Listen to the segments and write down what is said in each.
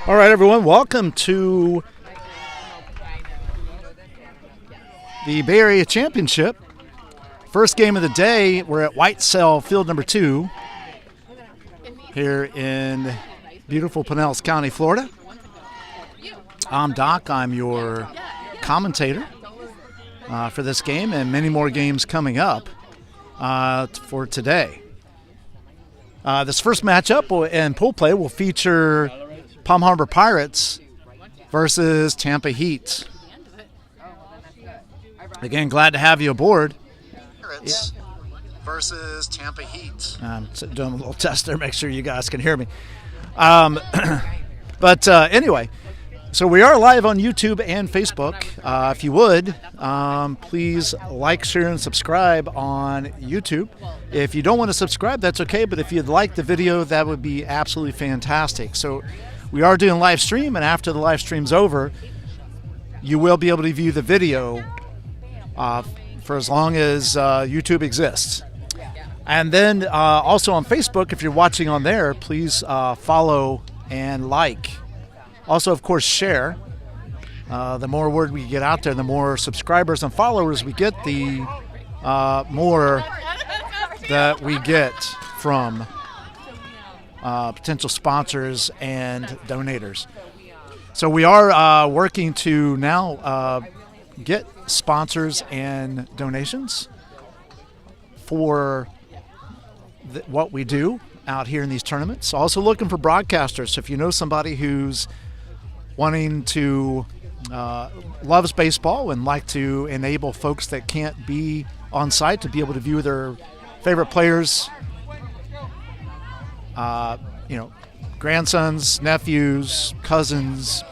All right, everyone, welcome to the Bay Area Championship. First game of the day. We're at Whitesell Field number 2 here in beautiful Pinellas County, Florida. I'm Doc. I'm your commentator for this game and many more games coming up for today. This first matchup and pool play will feature Palm Harbor Pirates versus Tampa Heat. Again, glad to have you aboard. Pirates versus Tampa Heat. I'm doing a little test there, make sure you guys can hear me. But anyway, so we are live on YouTube and Facebook. If you would, please like, share, and subscribe on YouTube. If you don't want to subscribe, that's okay, but if you'd like the video, that would be absolutely fantastic. So we are doing live stream, and after the live stream's over, you will be able to view the video for as long as YouTube exists. And then also on Facebook, if you're watching on there, please follow and like. Also, of course, share. The more word we get out there, the more subscribers and followers we get, the more that we get from potential sponsors and donators. So we are working to now get sponsors and donations for what we do out here in these tournaments. Also looking for broadcasters. So if you know somebody who's wanting to loves baseball and like to enable folks that can't be on site to be able to view their favorite players, grandsons, nephews, cousins,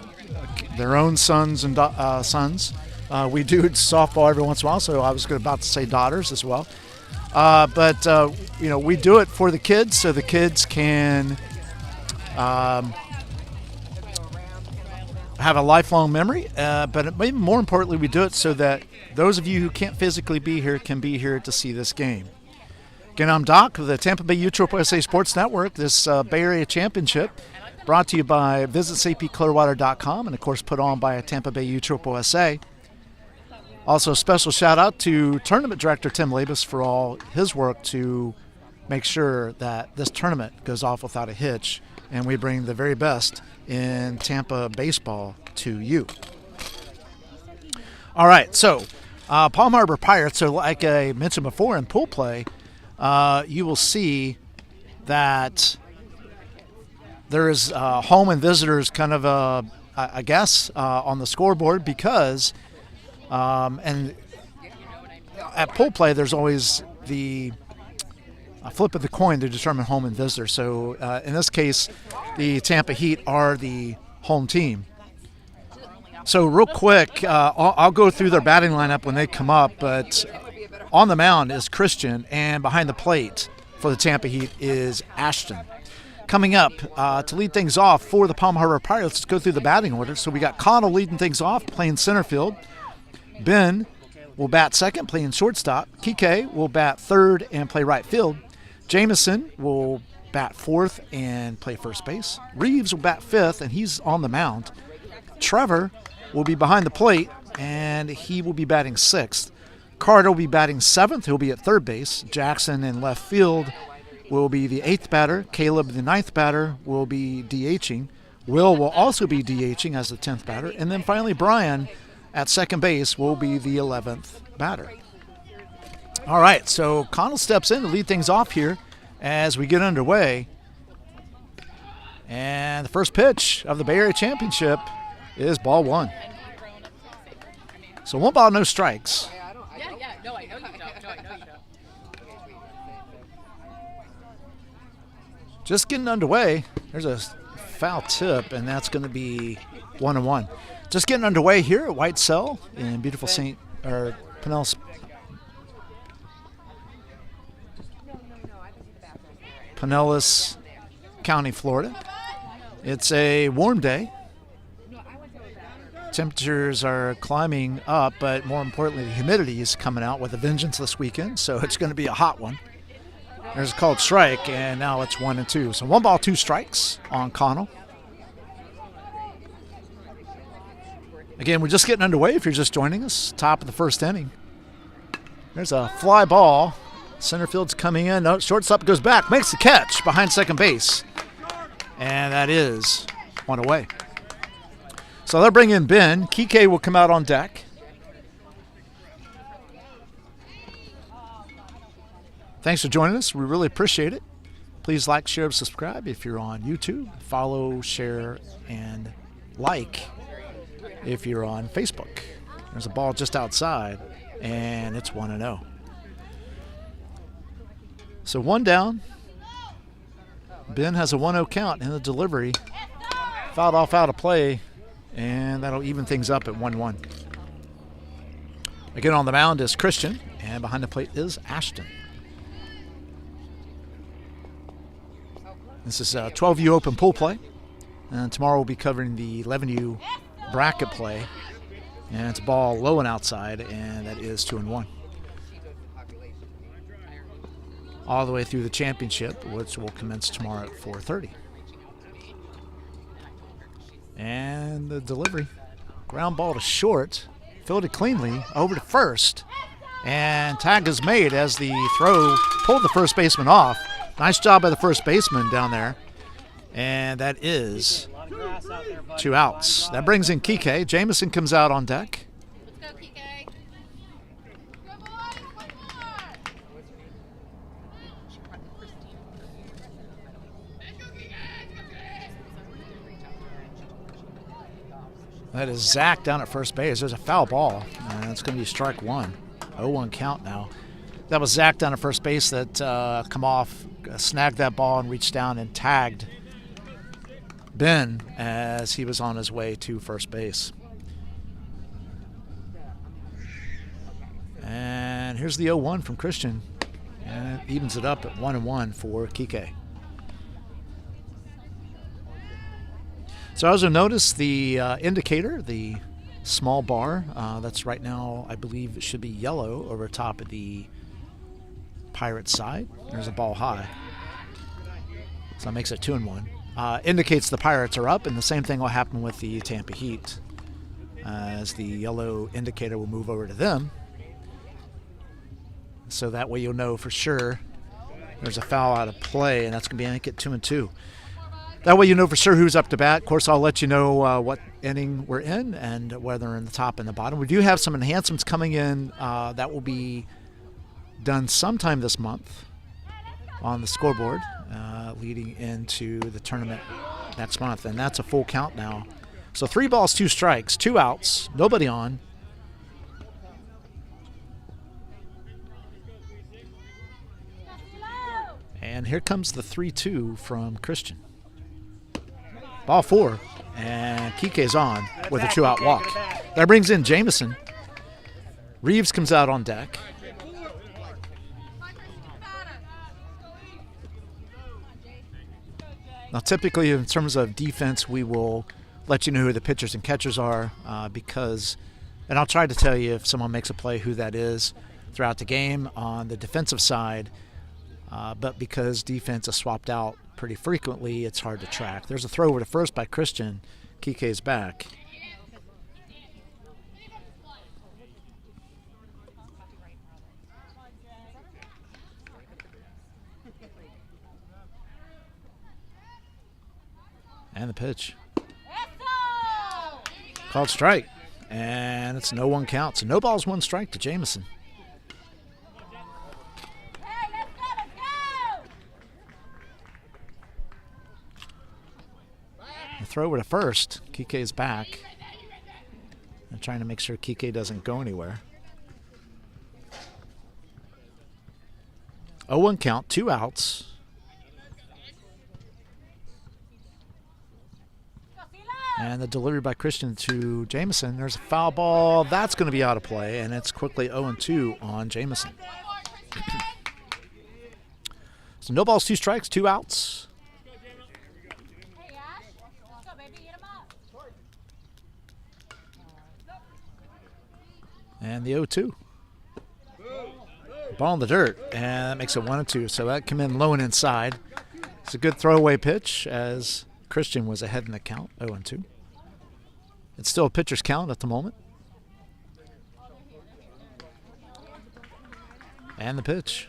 their own sons and sons. We do softball every once in a while, so I was about to say daughters as well. But we do it for the kids, so the kids can have a lifelong memory. But even more importantly, we do it so that those of you who can't physically be here can be here to see this game. Again, I'm Doc of the Tampa Bay USSSA Sports Network. This Bay Area Championship brought to you by visitcpclearwater.com and, of course, put on by Tampa Bay USSSA. Also, a special shout-out to Tournament Director Tim Labus for all his work to make sure that this tournament goes off without a hitch, and we bring the very best in Tampa baseball to you. All right, so Palm Harbor Pirates, so like I mentioned before in pool play, you will see that there is home and visitors kind of, on the scoreboard because, and at pool play, there's always the flip of the coin to determine home and visitor. So in this case, the Tampa Heat are the home team. So real quick, I'll go through their batting lineup when they come up, but on the mound is Christian, and behind the plate for the Tampa Heat is Ashton. Coming up to lead things off for the Palm Harbor Pirates, let's go through the batting order. So we got Connell leading things off, playing center field. Ben will bat second, playing shortstop. Kike will bat third and play right field. Jameson will bat fourth and play first base. Reeves will bat fifth, and he's on the mound. Trevor will be behind the plate, and he will be batting sixth. Carter will be batting seventh. He'll be at third base. Jackson in left field will be the eighth batter. Caleb, the ninth batter, will be DHing. Will also be DHing as the 10th batter. And then finally, Brian at second base will be the 11th batter. All right, so Connell steps in to lead things off here as we get underway. And the first pitch of the Bay Area Championship is ball one. So 1 ball, no strikes. No, I know you don't. Just getting underway. There's a foul tip, and that's going to be 1-1. Just getting underway here at Whitesell in beautiful Pinellas. Pinellas County, Florida. It's a warm day. Temperatures are climbing up, but more importantly, the humidity is coming out with a vengeance this weekend, so it's going to be a hot one. There's a called strike, and now it's 1-2. So 1 ball, 2 strikes on Connell. Again, we're just getting underway if you're just joining us. Top of the first inning. There's a fly ball. Center field's coming in. No, shortstop goes back, makes the catch behind second base. And that is one away. So they'll bring in Ben. Kike will come out on deck. Thanks for joining us. We really appreciate it. Please like, share, and subscribe if you're on YouTube. Follow, share, and like if you're on Facebook. There's a ball just outside, and it's 1-0. So one down. Ben has a 1-0 count in the delivery. Fouled off out of play, and that'll even things up at 1-1. Again, on the mound is Christian, and behind the plate is Ashton. This is a 12U open pool play, and tomorrow we'll be covering the 11U bracket play, and it's a ball low and outside, and that is 2-1. All the way through the championship, which will commence tomorrow at 4:30. And the delivery, ground ball to short, fielded cleanly over to first, and tag is made as the throw pulled the first baseman off. Nice job by the first baseman down there. And that is 2 outs. That brings in Kike. Jamison comes out on deck. Let's go, Kike. Good boy. One more. That is Zach down at first base. There's a foul ball, and it's going to be strike one. 0-1 count now. That was Zach down at first base that come off, snagged that ball and reached down and tagged Ben as he was on his way to first base. And here's the 0-1 from Christian, and it evens it up at 1-1 for Kike. So as you'll notice, the indicator, the small bar, that's right now, I believe it should be yellow over top of the Pirates side. There's a ball high. So that makes it 2-1. Indicates the Pirates are up, and the same thing will happen with the Tampa Heat, as the yellow indicator will move over to them. So that way you'll know for sure there's a foul out of play, and that's going to be, I think, at 2-2. That way you know for sure who's up to bat. Of course, I'll let you know what inning we're in and whether in the top and the bottom. We do have some enhancements coming in that will be done sometime this month on the scoreboard leading into the tournament next month, and that's a full count now. So 3 balls, 2 strikes, 2 outs, nobody on. And here comes the 3-2 from Christian. Ball 4, and Kike's on with a 2-out walk. That brings in Jamison. Reeves comes out on deck. Now, typically, in terms of defense, we will let you know who the pitchers and catchers are because, and I'll try to tell you if someone makes a play who that is throughout the game on the defensive side, but because defense is swapped out pretty frequently, it's hard to track. There's a throw over to first by Christian. Kike's back. And the pitch. Called strike. And it's no 1 count. So no balls, 1 strike to Jamison. The throw over to first. Kike's back. I'm trying to make sure Kike doesn't go anywhere. 0-1 count, 2 outs. And the delivery by Christian to Jamison. There's a foul ball. That's going to be out of play, and it's quickly 0-2 on Jamison. So no balls, 2 strikes, 2 outs. And the 0-2. Ball in the dirt, and that makes it 1-2. So that came in low and inside. It's a good throwaway pitch as Christian was ahead in the count, 0-2. It's still a pitcher's count at the moment. And the pitch.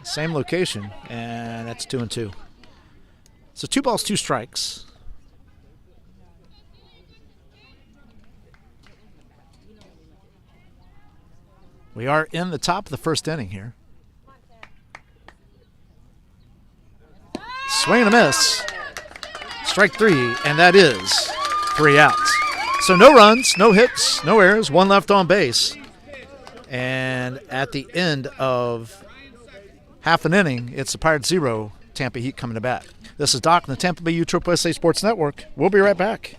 Same location, and that's 2-2. So 2 balls, 2 strikes. We are in the top of the first inning here. Swing and a miss. Strike 3, and that is 3 outs. So no runs, no hits, no errors, 1 left on base. And at the end of half an inning, it's the Pirates 0, Tampa Heat coming to bat. This is Doc from the Tampa Bay USSSA Sports Network. We'll be right back.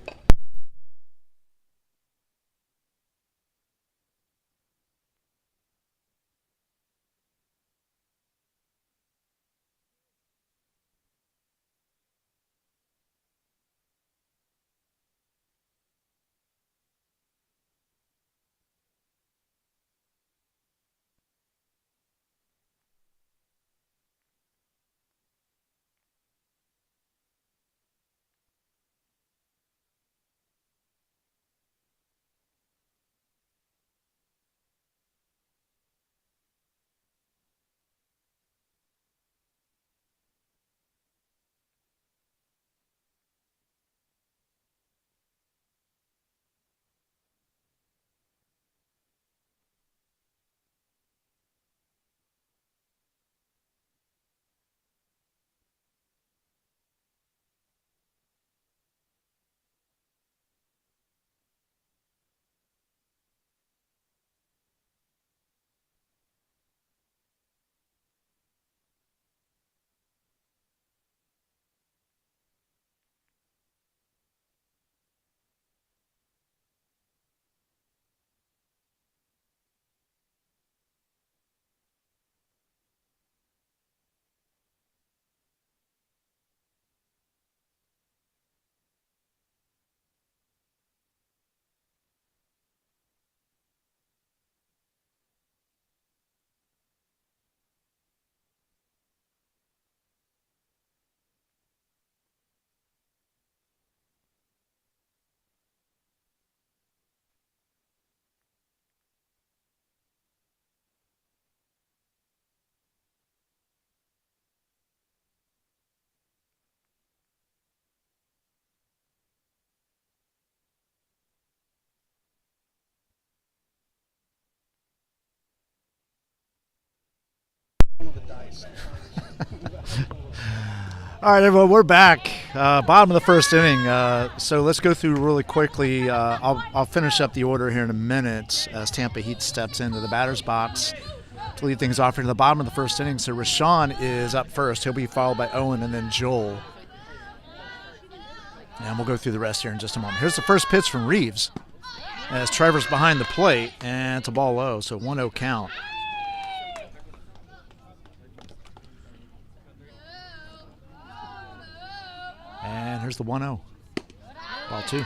All right, everyone, we're back. Bottom of the first inning. So let's go through really quickly. I'll finish up the order here in a minute as Tampa Heat steps into the batter's box to lead things off here to the bottom of the first inning. So Rashawn is up first. He'll be followed by Owen and then Joel. And we'll go through the rest here in just a moment. Here's the first pitch from Reeves as Trevor's behind the plate, and it's a ball low, so 1-0 count. And here's the 1-0. Ball 2.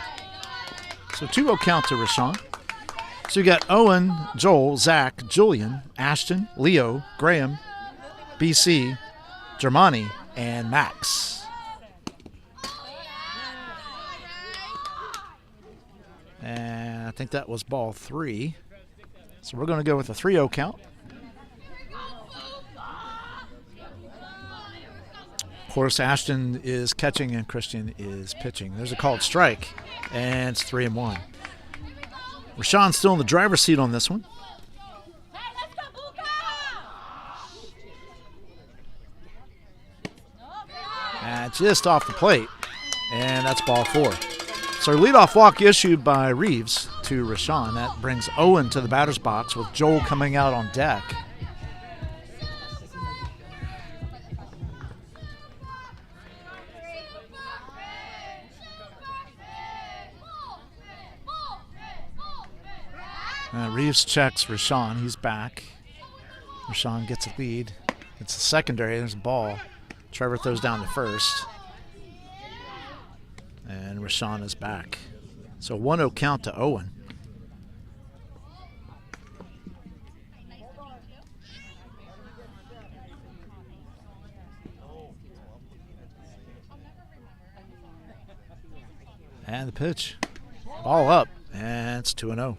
So 2-0 count to Rashawn. So you got Owen, Joel, Zach, Julian, Ashton, Leo, Graham, BC, Germani, and Max. And I think that was ball 3. So we're going to go with a 3-0 count. Of course, Ashton is catching and Christian is pitching. There's a called strike, and it's 3-1. Rashawn's still in the driver's seat on this one. And just off the plate, and that's ball 4. So leadoff walk issued by Reeves to Rashawn. That brings Owen to the batter's box with Joel coming out on deck. Reeves checks Rashawn. He's back. Rashawn gets a lead. It's a secondary. There's a ball. Trevor throws down to first. And Rashawn is back. So 1-0 count to Owen. And the pitch. Ball up. And it's 2-0. You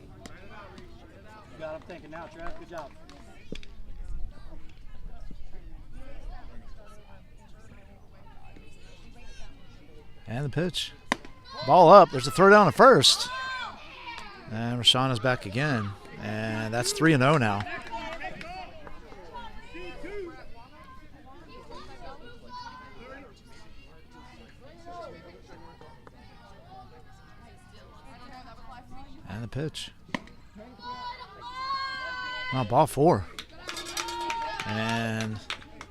got him thinking now, Trev. Good job. And the pitch. Ball up. There's a throw down at first. And Rashawn is back again. And that's 3-0 now. And the pitch. Oh, ball 4. And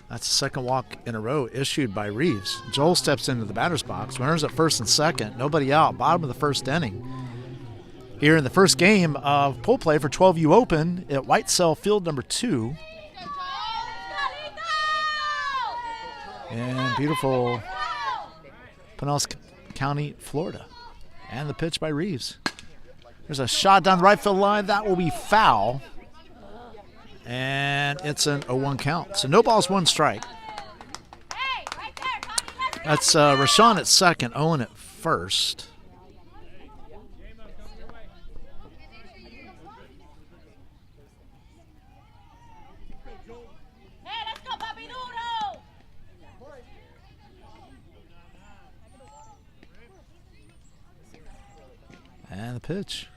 that's the second walk in a row issued by Reeves. Joel steps into the batter's box. Runners at first and second. Nobody out. Bottom of the first inning. Here in the first game of pool play for 12U Open at Whitesell Field number 2. In beautiful Pinellas County, Florida. And the pitch by Reeves. There's a shot down the right field line. That will be foul. And it's an 0-1 count. So no balls, 1 strike. That's Rashawn at second, Owen at first. And the pitch.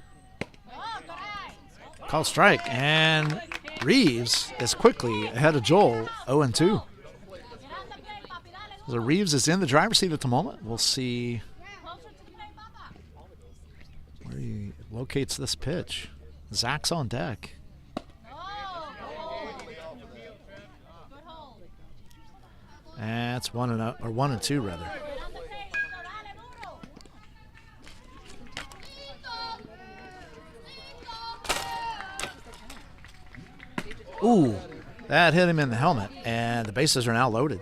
Called strike. And Reeves is quickly ahead of Joel, 0-2. So Reeves is in the driver's seat at the moment. We'll see where he locates this pitch. Zach's on deck. And it's 1-2 rather. Ooh, that hit him in the helmet, and the bases are now loaded.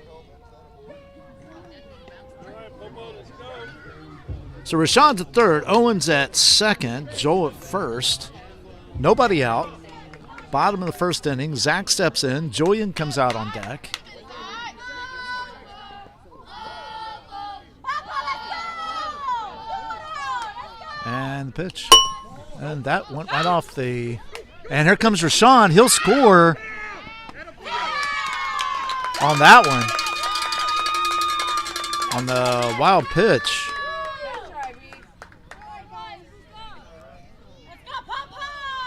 So Rashawn's at third, Owen's at second, Joel at first. Nobody out. Bottom of the first inning, Zach steps in, Julian comes out on deck. And the pitch. And that went right off the... And here comes Rashawn. He'll score on that one. On the wild pitch.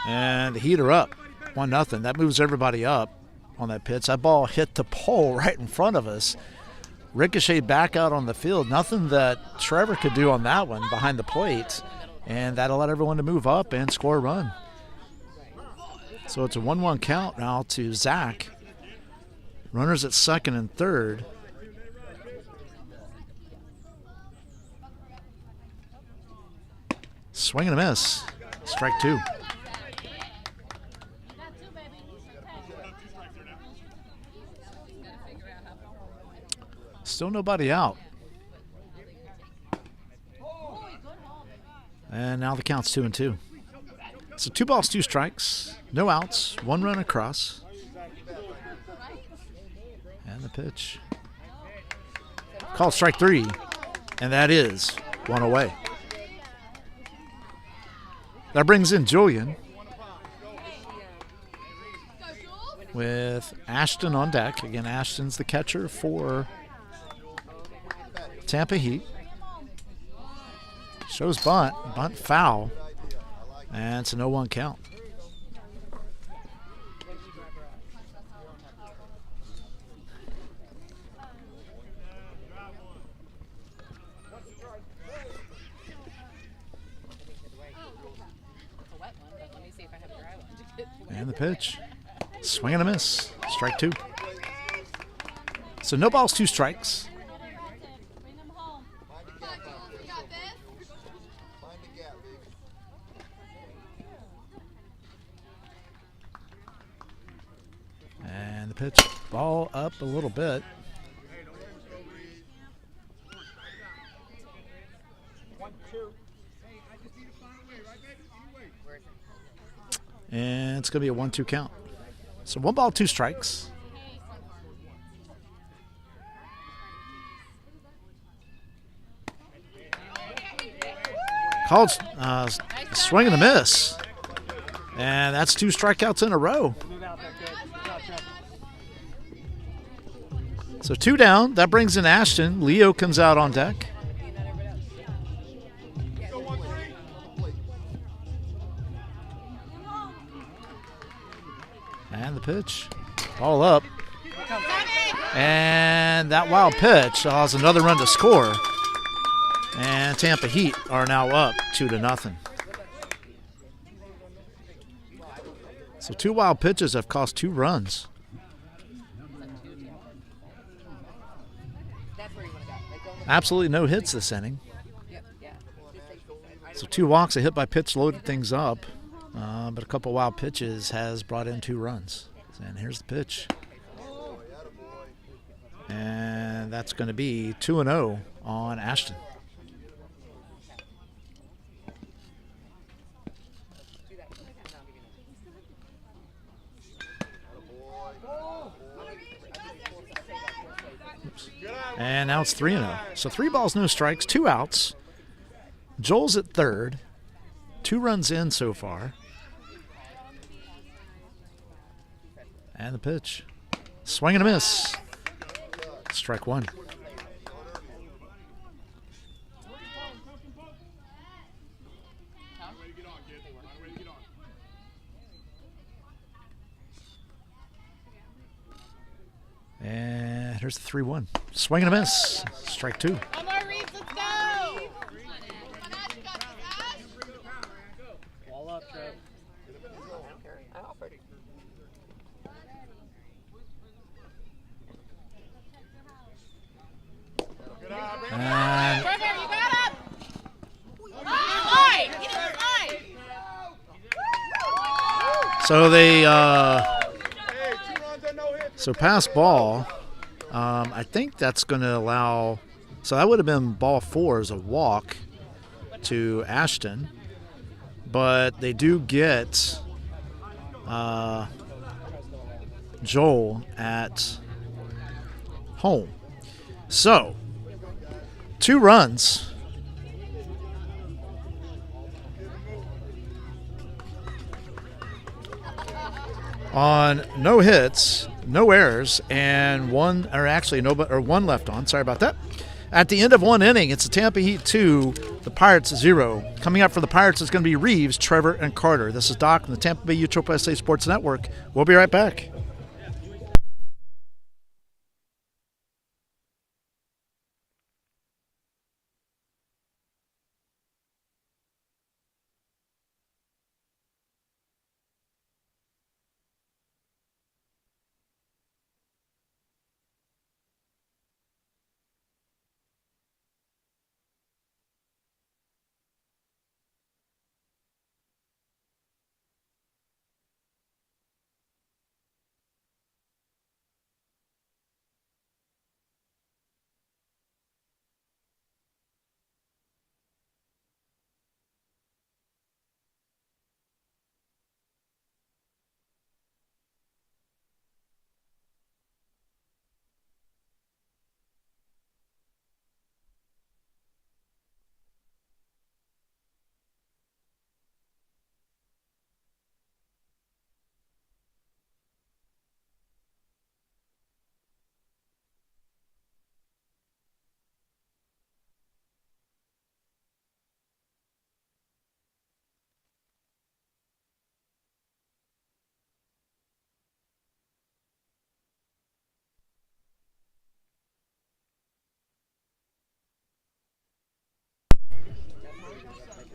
And the heater up. 1-0. That moves everybody up on that pitch. That ball hit the pole right in front of us. Ricocheted back out on the field. Nothing that Trevor could do on that one behind the plate. And that allowed everyone to move up and score a run. So it's a 1-1 count now to Zach. Runners at second and third. Swing and a miss. Strike 2. Still nobody out. And now the count's 2-2. So 2 balls, 2 strikes. No outs, 1 run across. And the pitch. Called strike 3, and that is 1 away. That brings in Julian with Ashton on deck. Again, Ashton's the catcher for Tampa Heat. Shows bunt foul, and it's an 0-1 count. And the pitch. Swing and a miss. Strike 2. So no balls, 2 strikes. And the pitch. Ball up a little bit. And it's going to be a 1-2 count. So 1 ball, 2 strikes. Called swing and a miss. And that's 2 strikeouts in a row. Move out there, kid. Good job, Trevor. So 2 down. That brings in Ashton. Leo comes out on deck. And the pitch. Ball up. And that wild pitch allows another run to score. And Tampa Heat are now up 2-0. So 2 wild pitches have cost 2 runs. Absolutely no hits this inning. So 2 walks, a hit by pitch loaded things up. But a couple wild pitches has brought in 2 runs. And here's the pitch. And that's going to be 2-0 on Ashton. Oops. And now it's 3-0. So 3 balls, no strikes, 2 outs. Joel's at third. 2 runs in so far. And the pitch. Swing and a miss. Strike 1. And here's the 3-1. Swing and a miss. Strike 2. Come on, Reeves, let's go! Ball up, Trev. And Trevor, you got him! Slide! Get in the slide! so they so pass ball. I think that's going to allow. So that would have been ball 4 as a walk to Ashton, but they do get Joel at home. So 2 runs. On no hits, no errors, and one left on. Sorry about that. At the end of 1 inning, it's the Tampa Heat 2, the Pirates 0. Coming up for the Pirates is going to be Reeves, Trevor, and Carter. This is Doc from the Tampa Bay USSSA Sports Network. We'll be right back.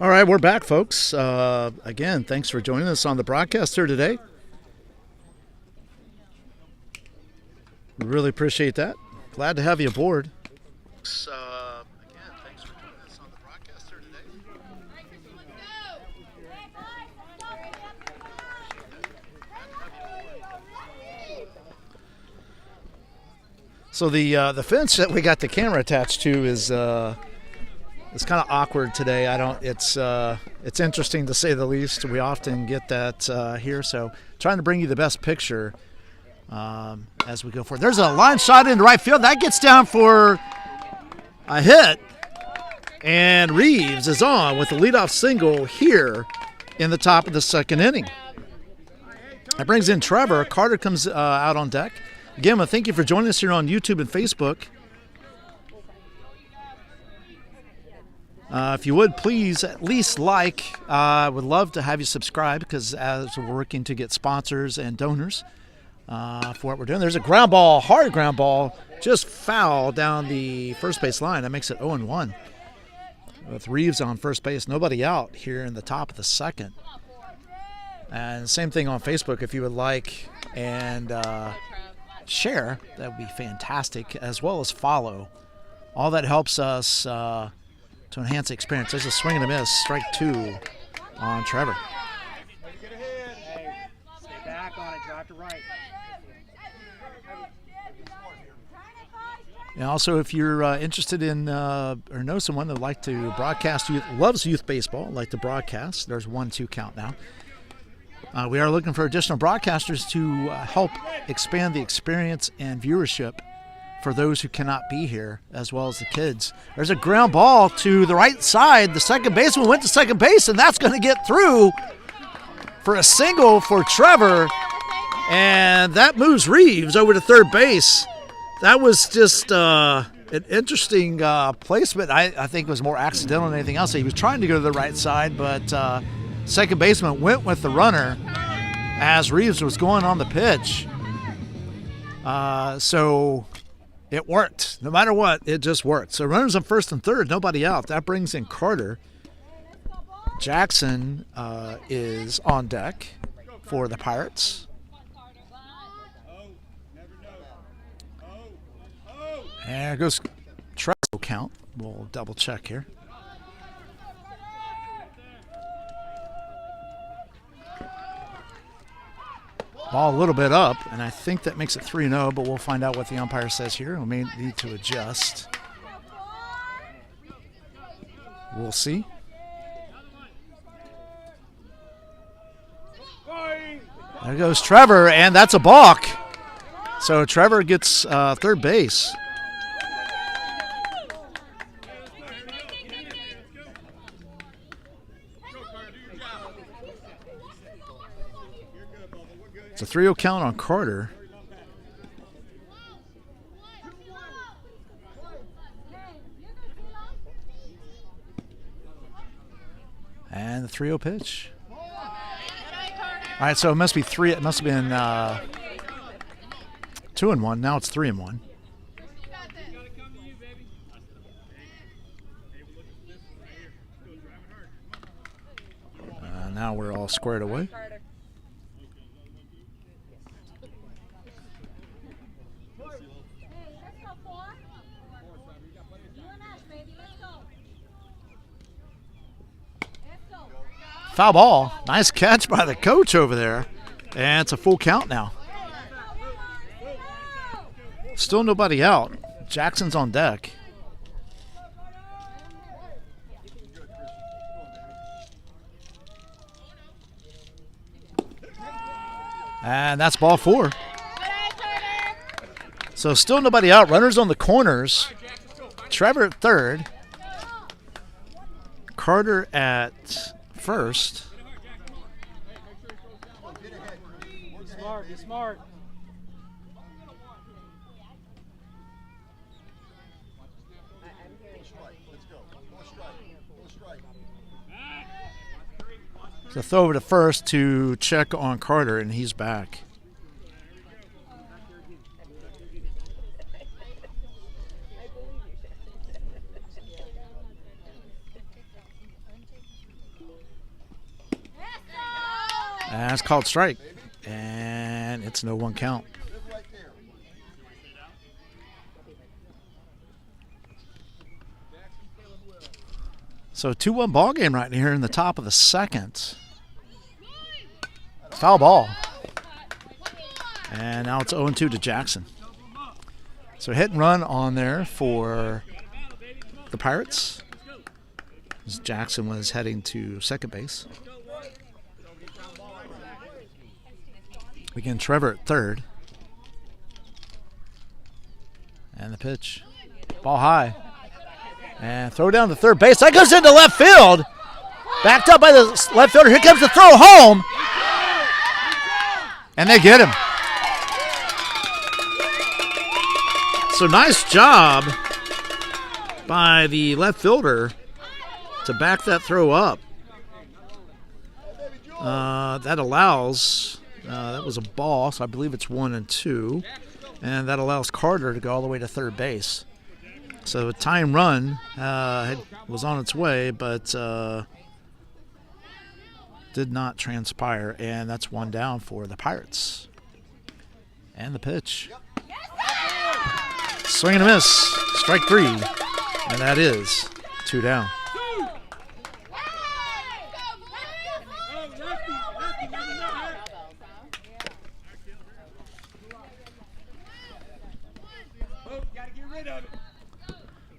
All right, we're back, folks. Again, thanks for joining us on the broadcast here today. We really appreciate that. Glad to have you aboard. Again, thanks for joining us on the broadcast here today. So the fence that we got the camera attached to is it's kind of awkward today. It's interesting to say the least. We often get that here, so trying to bring you the best picture as we go forward. There's a line shot into right field. That gets down for a hit. And Reeves is on with the leadoff single here in the top of the second inning. That brings in Trevor. Carter comes out on deck. Again, well, thank you for joining us here on YouTube and Facebook. If you would, please at least like. I would love to have you subscribe because as we're working to get sponsors and donors for what we're doing. There's a ground ball, hard ground ball, just foul down the first base line. That makes it 0-1. With Reeves on first base, nobody out here in the top of the second. And same thing on Facebook. If you would like and share, that would be fantastic, as well as follow. All that helps us to enhance the experience. There's a swing and a miss, strike 2 on Trevor. Hey, stay back on it, drive to right. And also, if you're interested in or know someone that would like to broadcast, loves youth baseball, like to broadcast, there's 1-2 count now. We are looking for additional broadcasters to help expand the experience and viewership for those who cannot be here, as well as the kids. There's a ground ball to the right side. The second baseman went to second base, and that's going to get through for a single for Trevor. And that moves Reeves over to third base. That was just an interesting placement. I think it was more accidental than anything else. He was trying to go to the right side, but second baseman went with the runner as Reeves was going on the pitch. So it worked. No matter what, it just worked. So runners on first and third, nobody out. That brings in Carter. Jackson is on deck for the Pirates. And there goes Trevor count. We'll double check here. Ball a little bit up, and I think that makes it 3-0, but we'll find out what the umpire says here. We may need to adjust. We'll see. There goes Trevor, and that's a balk. So Trevor gets third base. It's a 3-0 count on Carter. And the 3-0 pitch. All right, so it must be three. It must have been 2-1. Now it's 3-1. Now we're all squared away. Foul ball. Nice catch by the coach over there. And it's a full count now. Still nobody out. Jackson's on deck. And that's ball 4. So still nobody out. Runners on the corners. Trevor at third. Carter at first. Smart, be smart. So throw over to first to check on Carter, and he's back. And it's called strike, and it's no 1 count. So 2-1 ball game right here in the top of the second. Foul ball. And now it's 0-2 to Jackson. So hit and run on there for the Pirates, as Jackson was heading to second base. Again, Trevor at third. And the pitch. Ball high. And throw down to third base. That goes into left field. Backed up by the left fielder. Here comes the throw home. And they get him. So nice job by the left fielder to back that throw up. That allows, that was a ball, so I believe it's 1-2. And that allows Carter to go all the way to third base. So a tying run was on its way, but did not transpire. And that's one down for the Pirates. And the pitch. Swing and a miss. Strike 3. And that is 2 down.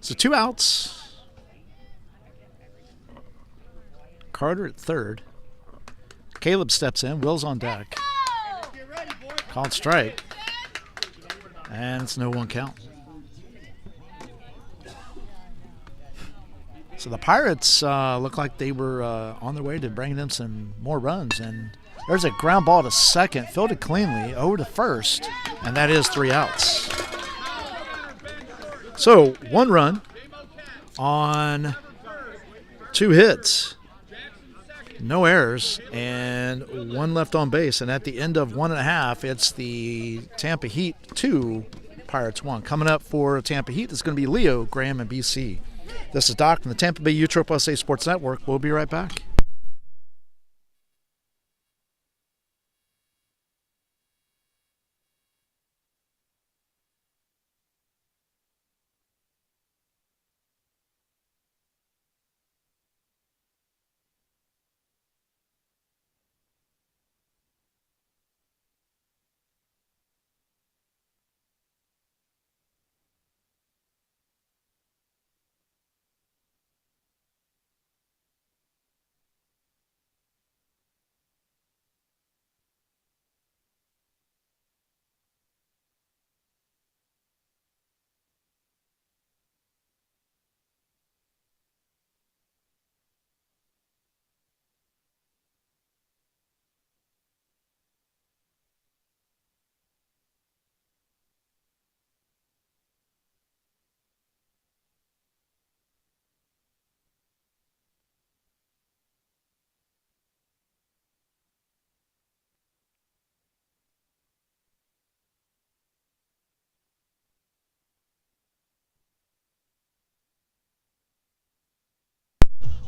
So 2 outs. Carter at third. Caleb steps in. Will's on deck. Called strike. And it's no 1 count. So the Pirates look like they were on their way to bringing in some more runs. And there's a ground ball to second, fielded cleanly, over to first, and that is 3 outs. So 1 run on 2 hits, no errors, and 1 left on base. And at the end of 1.5, it's the Tampa Heat 2, Pirates 1. Coming up for Tampa Heat is going to be Leo, Graham, and BC. This is Doc from the Tampa Bay USSSA Sports Network. We'll be right back.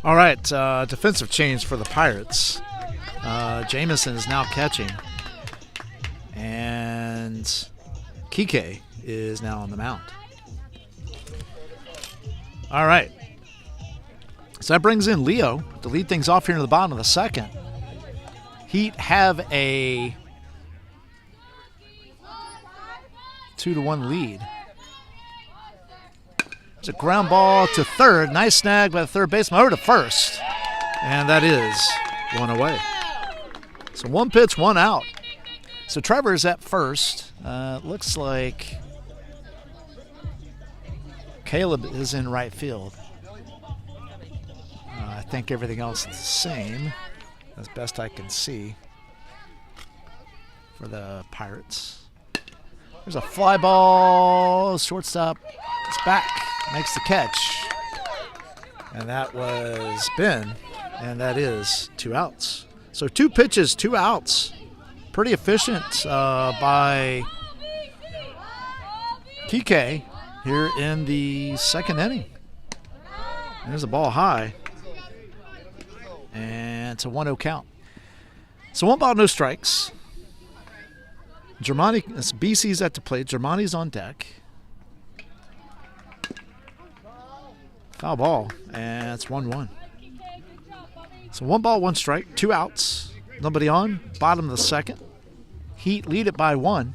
All right, defensive change for the Pirates. Jamison is now catching, and Kike is now on the mound. All right, so that brings in Leo to lead things off here in the bottom of the second. Heat have a 2-1 lead. It's a ground ball to third. Nice snag by the third baseman over to first. And that is 1 away. So 1 pitch, 1 out. So Trevor's at first. Looks like Caleb is in right field. I think everything else is the same, as best I can see, for the Pirates. There's a fly ball. Shortstop is back. Makes the catch. And that was Ben. And that is 2 outs. So 2 pitches, 2 outs. Pretty efficient by Kike here in the second inning. There's a ball high. And it's a 1-0 count. So 1 ball, no strikes. Germani, it's BC's at the plate. Germani's on deck. Foul ball, and it's 1-1. So 1 ball, 1 strike, 2 outs. Nobody on. Bottom of the second. Heat lead it by 1.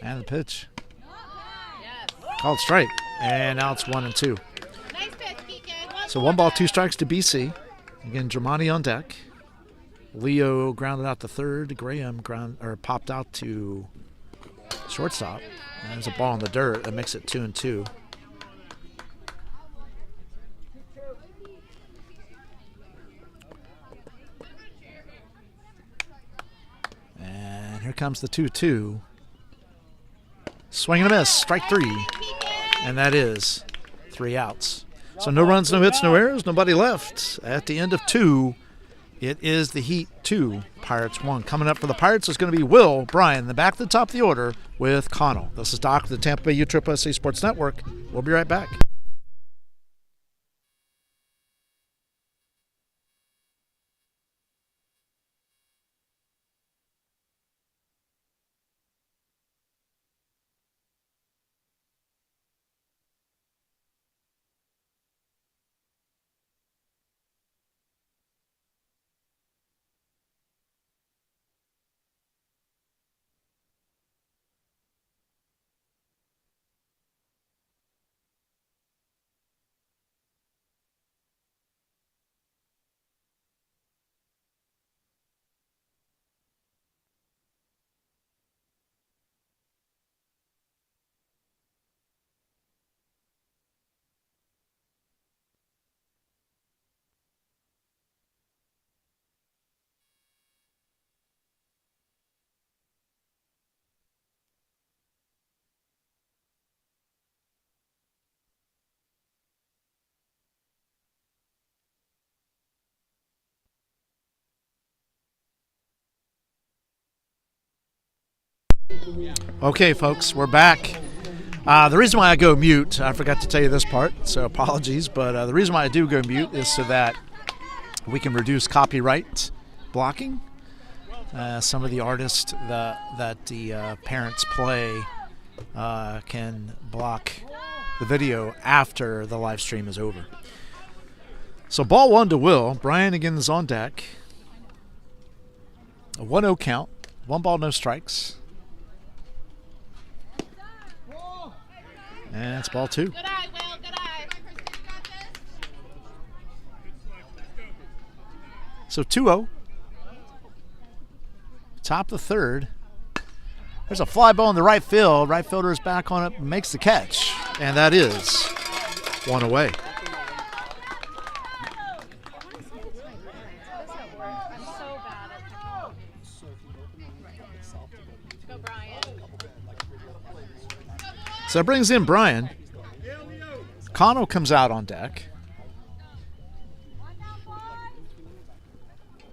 And the pitch. Called strike, and now it's 1-2. So 1 ball, 2 strikes to BC. Again, Germani on deck. Leo grounded out to third. Graham popped out to shortstop. And there's a ball in the dirt that makes it 2-2. And here comes the 2-2. Swing and a miss, strike 3. And that is 3 outs. So no runs, no hits, no errors, nobody left. At the end of 2, it is the Heat 2, Pirates 1. Coming up for the Pirates is going to be Will Bryan, the back to the top of the order with Connell. This is Doc of the Tampa Bay USSSA Sports Network. We'll be right back. Okay, folks, we're back. The reason why I go mute, I forgot to tell you this part, so apologies, but the reason why I do go mute is so that we can reduce copyright blocking. Some of the artists that the parents play can block the video after the live stream is over. So ball 1 to Will. Bryan again is on deck. A 1-0 count. 1 ball, no strikes. And it's ball 2. Good eye, Will. Good eye. So 2-0. Top of the 3rd. There's a fly ball in the right field. Right fielder is back on it, makes the catch. And that is 1 away. So that brings in Bryan. Connell comes out on deck.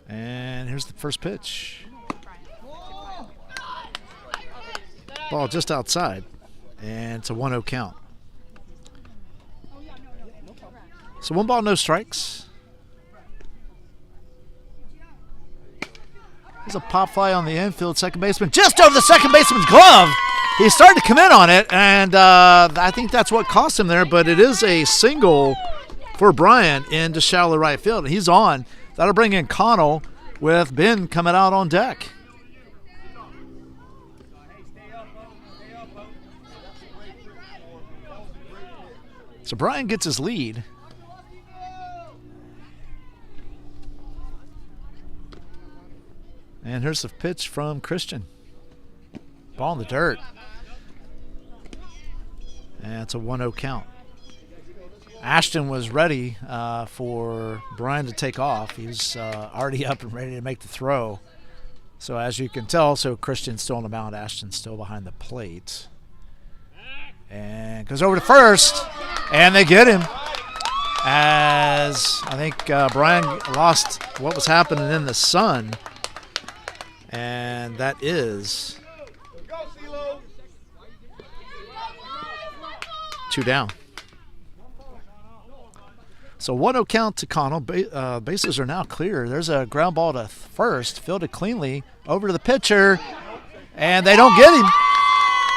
And here's the first pitch. Ball just outside. And it's a 1-0 count. So 1 ball, no strikes. There's a pop fly on the infield. Second baseman just over the second baseman's glove. He started to come in on it, and I think that's what cost him there, but it is a single for Bryan into shallow right field. He's on. That'll bring in Connell with Ben coming out on deck. So Bryan gets his lead. And here's the pitch from Christian. Ball in the dirt. And it's a 1-0 count. Ashton was ready for Bryan to take off. He's already up and ready to make the throw. So as you can tell, so Christian's still on the mound. Ashton's still behind the plate. And goes over to first. And they get him. As I think Bryan lost what was happening in the sun. And that is 2 down. So 1-0 count to Connell. Bases are now clear. There's a ground ball to first, fielded cleanly over to the pitcher, and they don't get him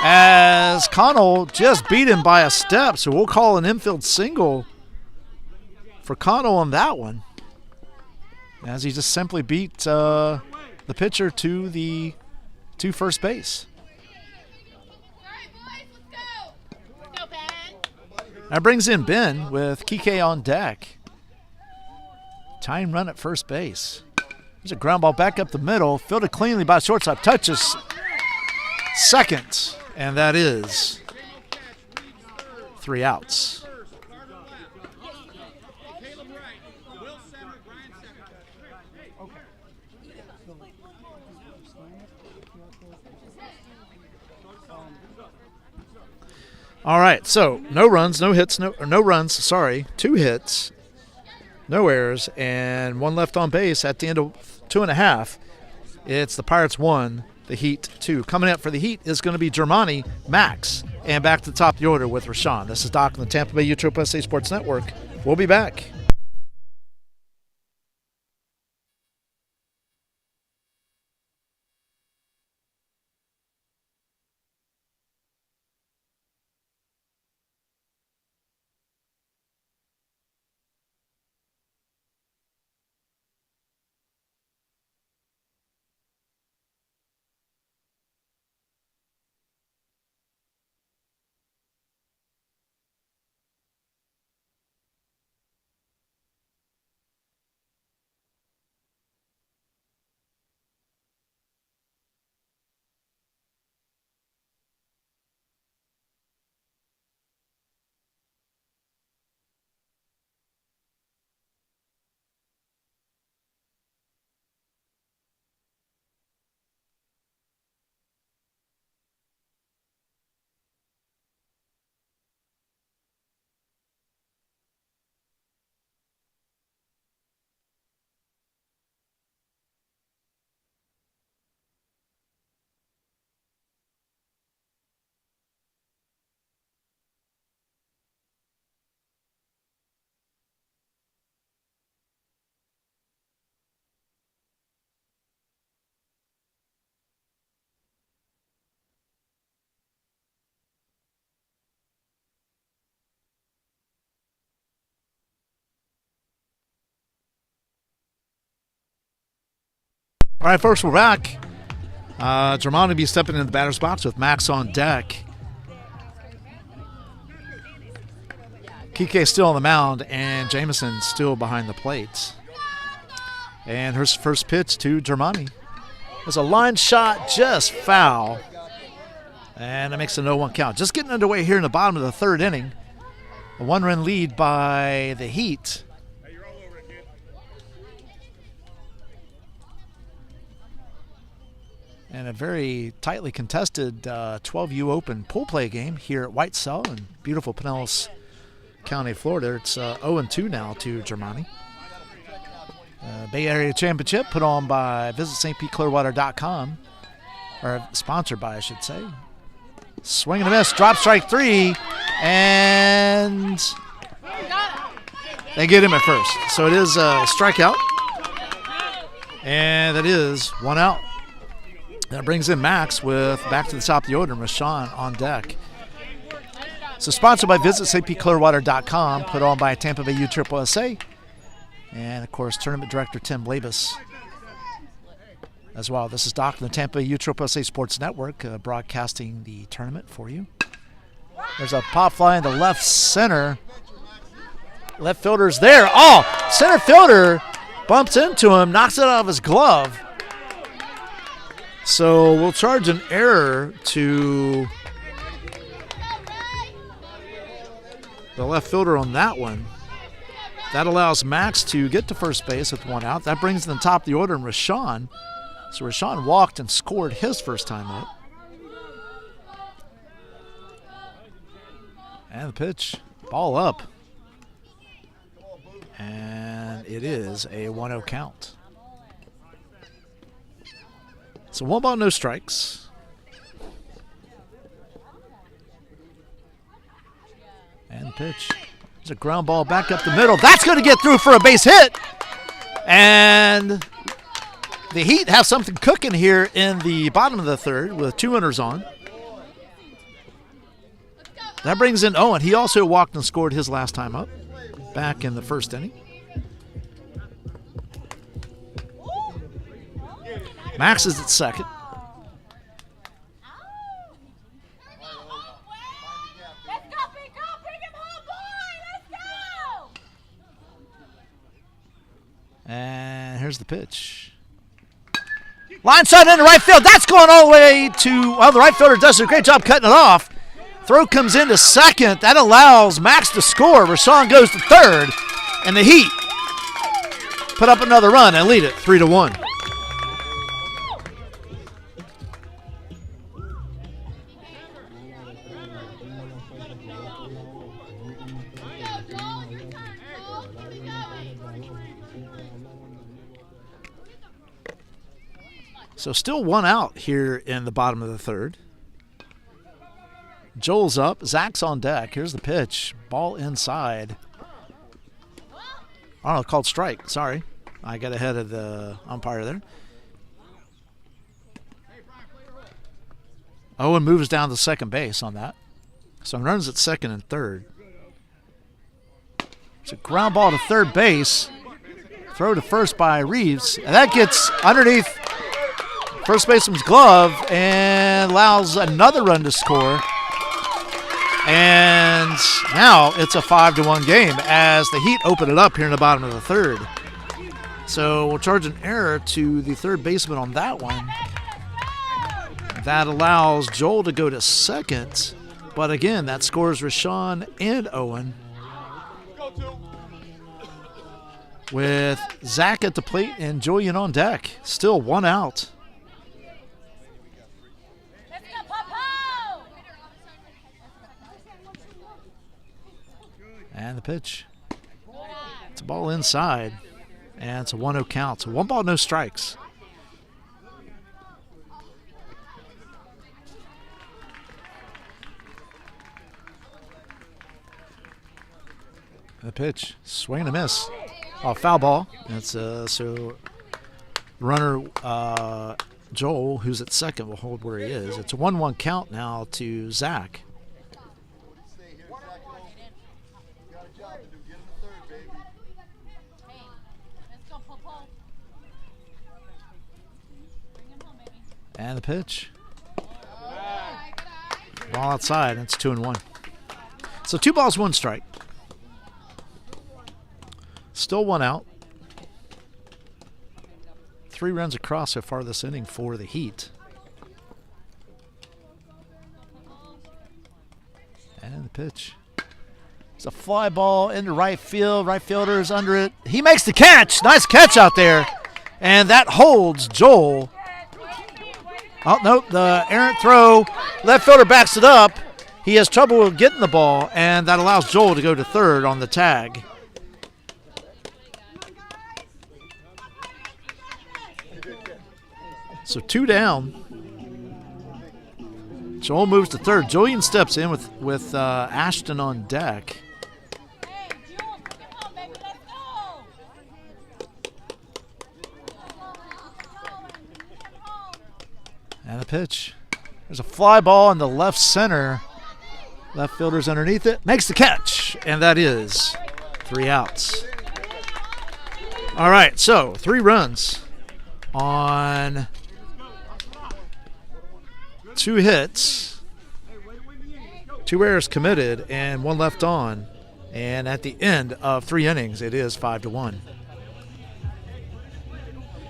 as Connell just beat him by a step. So we'll call an infield single for Connell on that one, as he just simply beat the pitcher to first base. That brings in Ben with Kike on deck. Tying run at first base. There's a ground ball back up the middle, fielded cleanly by shortstop. Touches second, And that is 3 outs. All right, so no runs, no hits, no runs, sorry. 2 hits, no errors, and 1 left on base at the end of 2.5. It's the Pirates 1, the Heat 2. Coming up for the Heat is going to be Germani, Max, and back to the top of the order with Rashawn. This is Doc on the Tampa Bay USA Sports Network. We'll be back. All right, folks, we're back. Germani will be stepping in the batter's box with Max on deck. Kike still on the mound, and Jameson still behind the plate. And here's the first pitch to Germani. There's a line shot, just foul. And it makes a 0-1 count. Just getting underway here in the bottom of the 3rd inning. A 1-run lead by the Heat. And a very tightly contested 12U Open pool play game here at Whitesell in beautiful Pinellas County, Florida. It's 0-2 now to Germani. Bay Area Championship put on by VisitStPClearwater.com, or sponsored by, I should say. Swing and a miss, drop strike 3, and they get him at first. So it is a strikeout, and that is 1 out. That brings in Max with back to the top of the order, Rashawn on deck. So sponsored by VisitStPClearwater.com, put on by Tampa Bay USA, and of course tournament director Tim Labus as well. This is Doc from the Tampa Bay USA Sports Network, broadcasting the tournament for you. There's a pop fly in the left center. Left fielder's there. Oh, center fielder bumps into him, knocks it out of his glove. So we'll charge an error to the left fielder on that one. That allows Max to get to first base with 1 out. That brings in the top of the order and Rashawn. So Rashawn walked and scored his first time up. And the pitch, ball up. And it is a 1-0 count. So 1 ball, no strikes. And the pitch. There's a ground ball back up the middle. That's going to get through for a base hit. And the Heat have something cooking here in the bottom of the 3rd with 2 runners on. That brings in Owen. He also walked and scored his last time up back in the 1st inning. Max is at second. And here's the pitch. Line side into right field. That's going all the way to, well, the right fielder does a great job cutting it off. Throw comes into second. That allows Max to score. Rashawn goes to third. And the Heat put up another run and lead it 3-1. So still one out here in the bottom of the third. Joel's up. Zach's on deck. Here's the pitch. Ball inside. Oh, called strike. Sorry. I got ahead of the umpire there. Owen moves down to second base on that. So runs at second and third. It's a ground ball to third base. Throw to first by Reeves. And that gets underneath first baseman's glove and allows another run to score. And now it's a 5-1 game as the Heat open it up here in the bottom of the third. So we'll charge an error to the third baseman on that one. That allows Joel to go to second. But again, that scores Rashawn and Owen. With Zach at the plate and Julian on deck. Still one out. And the pitch. It's a ball inside. And it's a 1-0 count. So 1 ball, no strikes. The pitch. Swing and a miss. Oh, foul ball. That's so runner Joel, who's at second, will hold where he is. It's a 1-1 count now to Zach. And the pitch. Ball outside. That's 2-1. So 2 balls, 1 strike. Still 1 out. 3 runs across so far this inning for the Heat. And the pitch. It's a fly ball into right field. Right fielder is under it. He makes the catch. Nice catch out there. And that holds Joel. Oh, no, the errant throw. Left fielder backs it up. He has trouble getting the ball, and that allows Joel to go to third on the tag. So 2 down. Joel moves to third. Julian steps in with Ashton on deck. And the pitch. There's a fly ball in the left center. Left fielder's underneath it. Makes the catch. And that is 3 outs. All right, so 3 runs on 2 hits. 2 errors committed and 1 left on. And at the end of 3 innings, it is 5-1.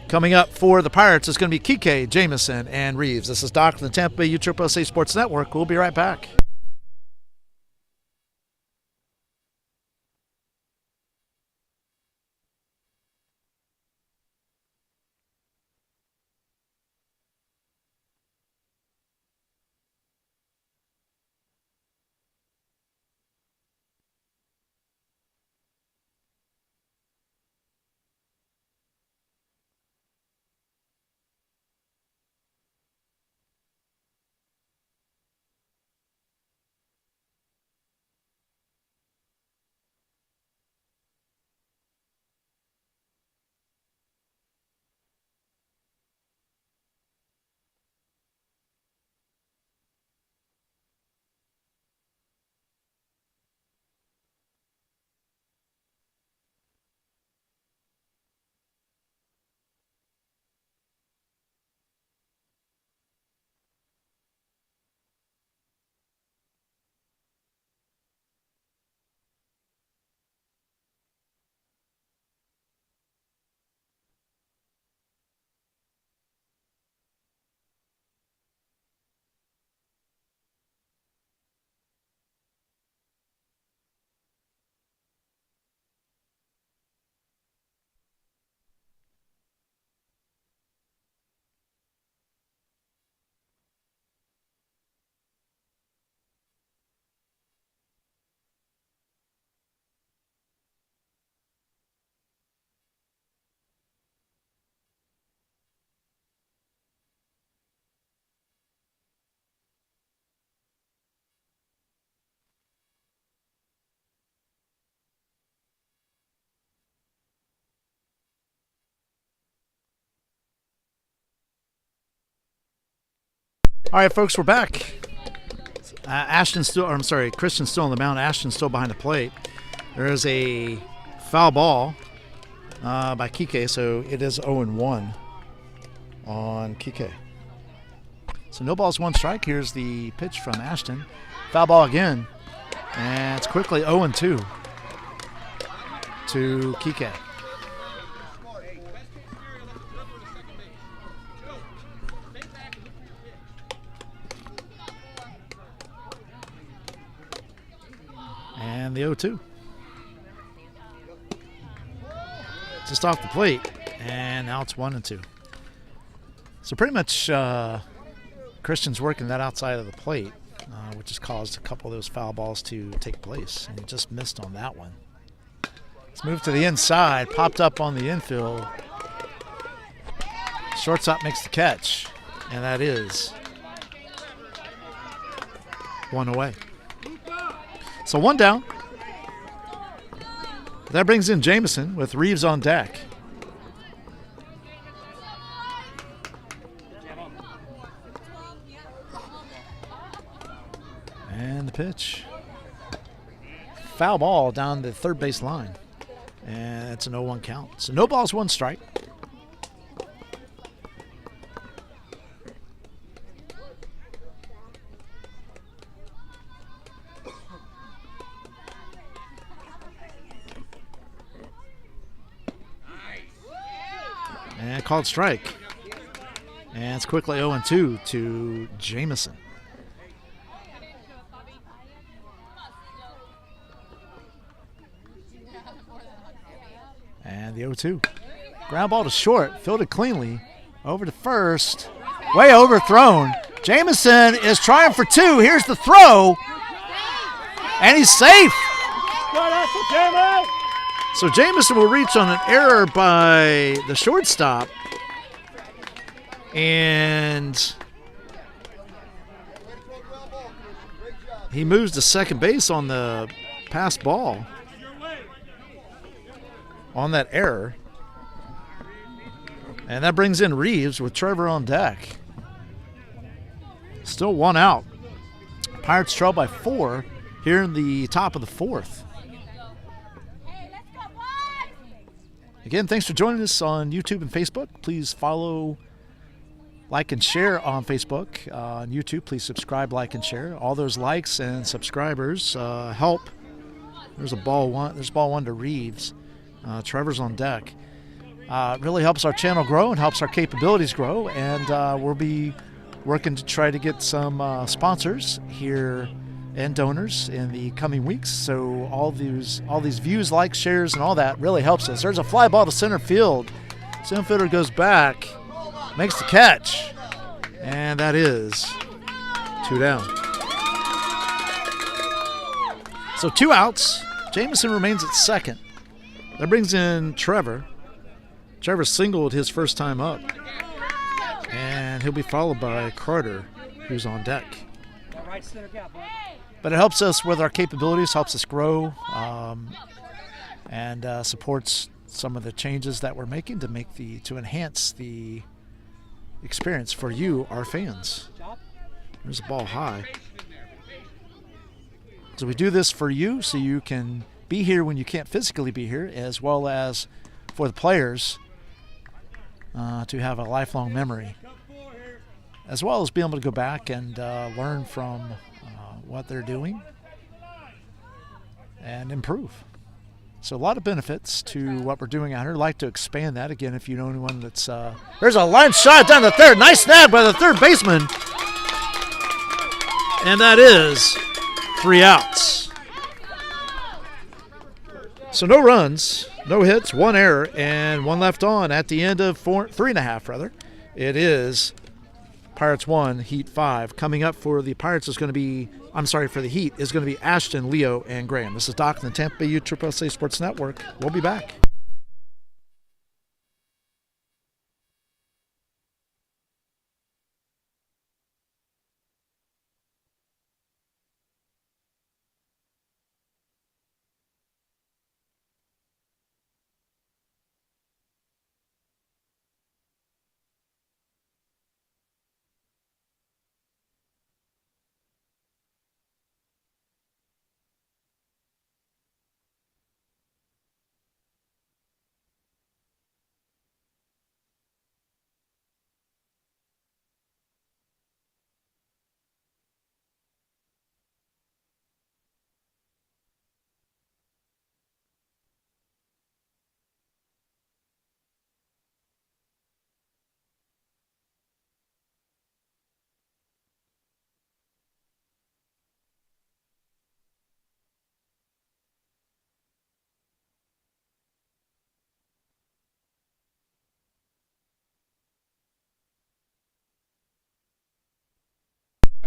Coming up for the Pirates is going to be Kike, Jamison, and Reeves. This is Doc from the Tampa Bay USSSA Sports Network. We'll be right back. All right, folks, we're back. Christian's still on the mound. Ashton's still behind the plate. There is a foul ball by Kike, so it is 0-1 on Kike. So no balls, 1 strike. Here's the pitch from Ashton. Foul ball again, and it's quickly 0-2 to Kike. And the 0-2. Just off the plate, and now it's 1-2. So pretty much Christian's working that outside of the plate, which has caused a couple of those foul balls to take place, and he just missed on that one. Let's move to the inside, popped up on the infield. Shortstop makes the catch, and that is 1 away. So 1 down. That brings in Jameson with Reeves on deck. And the pitch. Foul ball down the third base line. And it's an 0-1 count. So no balls, 1 strike. And called strike. And it's quickly 0-2 to Jameson. And the 0-2. Ground ball to short, fielded cleanly. Over to first. Way overthrown. Jameson is trying for 2. Here's the throw. And he's safe. So Jameson will reach on an error by the shortstop. And he moves to second base on the pass ball on that error. And that brings in Reeves with Trevor on deck. Still 1 out. Pirates trail by 4 here in the top of the 4th. Again, thanks for joining us on YouTube and Facebook. Please follow, like, and share on Facebook. On YouTube, please subscribe, like, and share. All those likes and subscribers help. There's ball one to Reeves. Trevor's on deck. Really helps our channel grow and helps our capabilities grow. And we'll be working to try to get some sponsors here and donors in the coming weeks. So all these views, likes, shares, and all that really helps us. There's a fly ball to center field. Center fielder goes back, makes the catch, and that is 2 down. So 2 outs. Jameson remains at second. That brings in Trevor. Trevor singled his first time up, and he'll be followed by Carter, who's on deck. But it helps us with our capabilities, helps us grow, and supports some of the changes that we're making to enhance the experience for you, our fans. There's a ball high. So we do this for you, so you can be here when you can't physically be here, as well as for the players to have a lifelong memory, as well as being able to go back and learn from what they're doing and improve. So a lot of benefits to what we're doing out here. I'd like to expand that again if you know anyone that's there's a line shot down the third. Nice snap by the third baseman. And that is 3 outs. So no runs, no hits, 1 error, and 1 left on at the end of 3.5 rather. It is Pirates 1, Heat 5. Coming up for the Pirates is going to be, for the Heat is going to be Ashton, Leo, and Graham. This is Doc in the Tampa Bay USSSA Sports Network. We'll be back.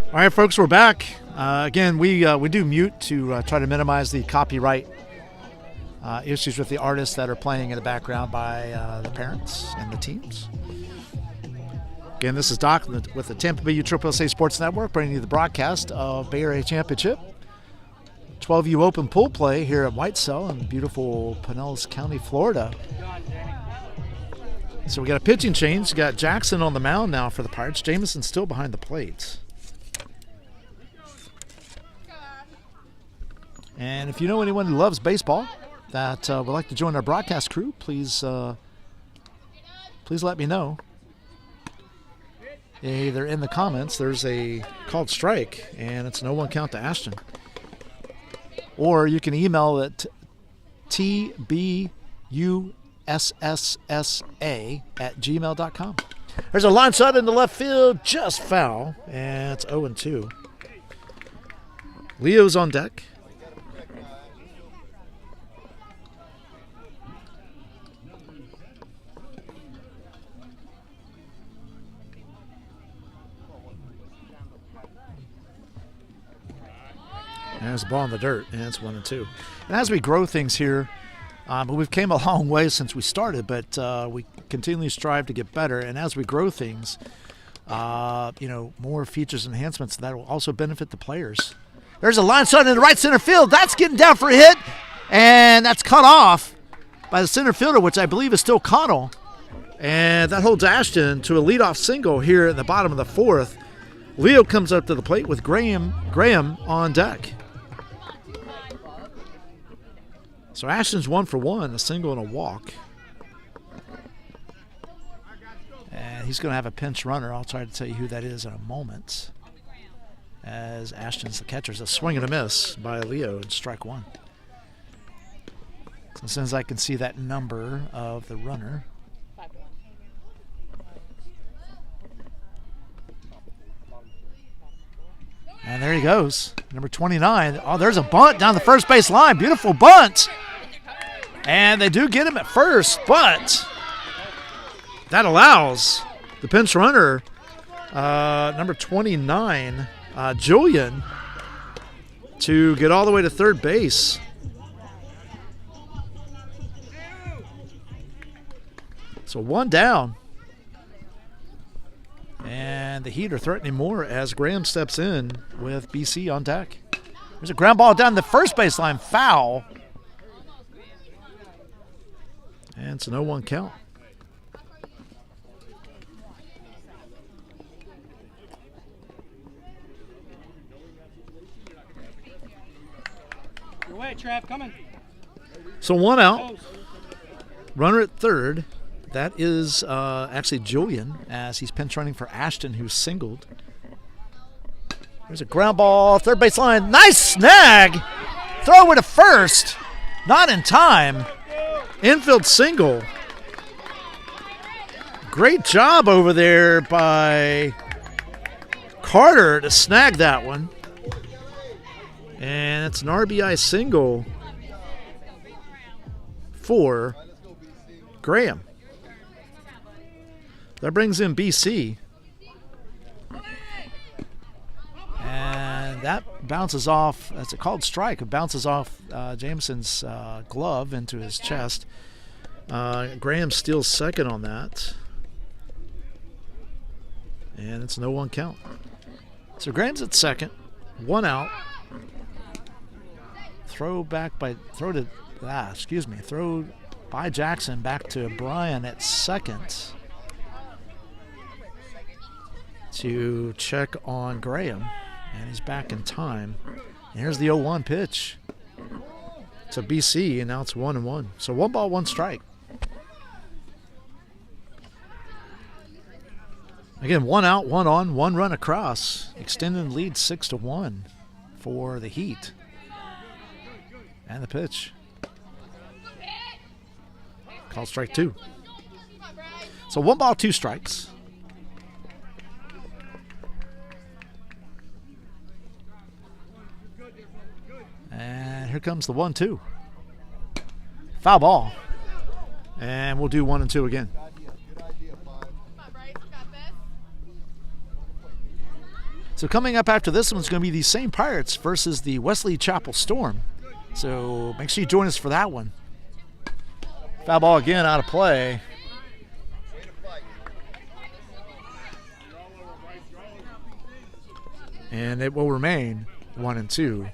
All right, folks, we're back. Again, we do mute to try to minimize the copyright issues with the artists that are playing in the background by the parents and the teams. Again, this is Doc with the Tampa Bay USSSA Sports Network, bringing you the broadcast of Bay Area Championship 12U Open Pool Play here at Whitesell in beautiful Pinellas County, Florida. So we got a pitching change. We got Jackson on the mound now for the Pirates. Jamison still behind the plate. And if you know anyone who loves baseball that would like to join our broadcast crew, please let me know. Either in the comments, there's a called strike, and it's no one count to Ashton. Or you can email it tbussa@gmail.com. There's a line shot in the left field, just foul, and it's 0-2. Leo's on deck. And there's the ball in the dirt, and it's 1-2. And as we grow things here, but we've came a long way since we started, but we continually strive to get better. And as we grow things, more features, enhancements that will also benefit the players. There's a line shot in the right center field. That's getting down for a hit, and that's cut off by the center fielder, which I believe is still Connell. And that holds Ashton to a leadoff single here at the bottom of the fourth. Leo comes up to the plate with Graham on deck. So Ashton's 1 for 1, a single and a walk. And he's going to have a pinch runner. I'll try to tell you who that is in a moment. As Ashton's the catcher. It's a swing and a miss by Leo in strike one. So as soon as I can see that number of the runner. And there he goes, number 29. Oh, there's a bunt down the first base line. Beautiful bunt. And they do get him at first, but that allows the pinch runner, number 29, Julian, to get all the way to third base. So one down. And the Heat are threatening more as Graham steps in with BC on deck. There's a ground ball down the first baseline, foul. And it's an 0-1 count. Your way, Trav, coming. So one out. Runner at third. That is actually Julian, as he's pinch running for Ashton, who's singled. There's a ground ball, third base line. Nice snag. Throw it to first. Not in time. Infield single. Great job over there by Carter to snag that one. And it's an RBI single for Graham. That brings in BC. And that bounces off, that's a called strike. It bounces off Jameson's glove into his chest. Graham steals second on that. And it's a 0-1 count. So Graham's at second. One out. Throw by Jackson back to Brian at second to check on Graham, and he's back in time. And here's the 0-1 pitch to BC, and now it's 1-1. So 1 ball, 1 strike. Again, 1 out, 1 on, 1 run across, extending the lead 6-1 for the Heat. And the pitch. Called strike 2. So 1 ball, 2 strikes. And here comes the 1-2. Foul ball. And we'll do 1 and 2 again. So coming up after this one's going to be the same Pirates versus the Wesley Chapel Storm. So make sure you join us for that one. Foul ball again out of play. And it will remain 1-2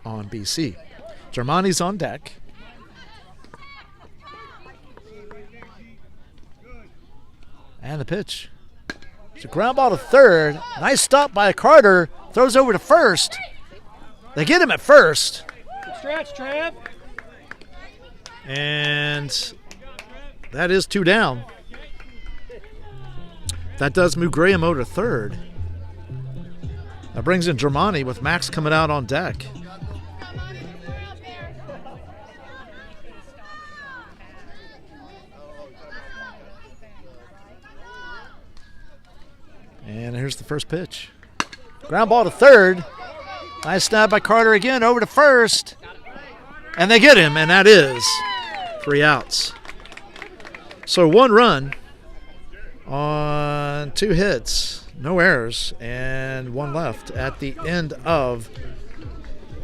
on BC. Germani's on deck. And the pitch. It's a ground ball to third. Nice stop by Carter. Throws over to first. They get him at first. Good stretch, Trev. And that is 2 down. That does move Graham over to third. That brings in Germani with Max coming out on deck. And here's the first pitch. Ground ball to third. Nice snap by Carter again, over to first. And they get him, and that is 3 outs. So 1 run on 2 hits, no errors, and 1 left at the end of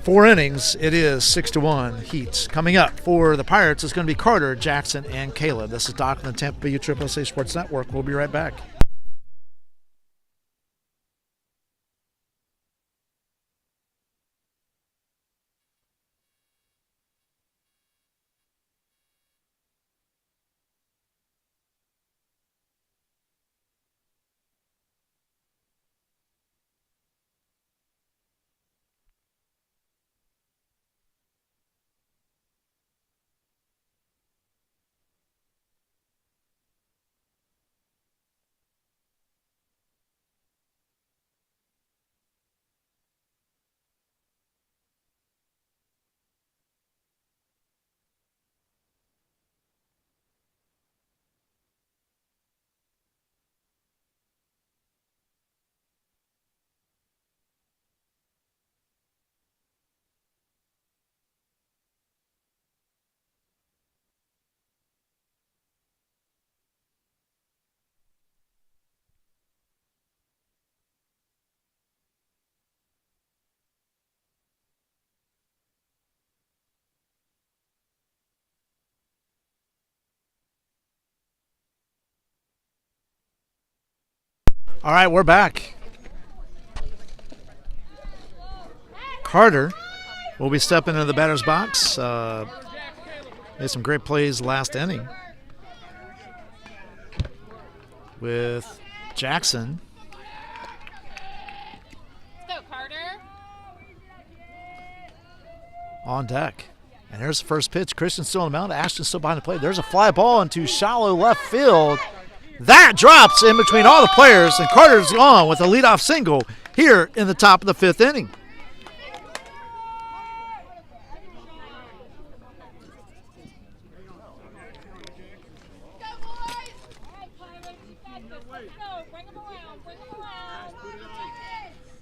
4 innings. It is 6-1 Heat. Coming up for the Pirates is going to be Carter, Jackson, and Caleb. This is Doc on the Tampa Bay USSSA Sports Network. We'll be right back. All right, we're back. Carter will be stepping into the batter's box. Made some great plays last inning with Jackson. Go, Carter. On deck. And here's the first pitch. Christian's still on the mound. Ashton's still behind the plate. There's a fly ball into shallow left field. That drops in between all the players, and Carter's on with a leadoff single here in the top of the 5th inning.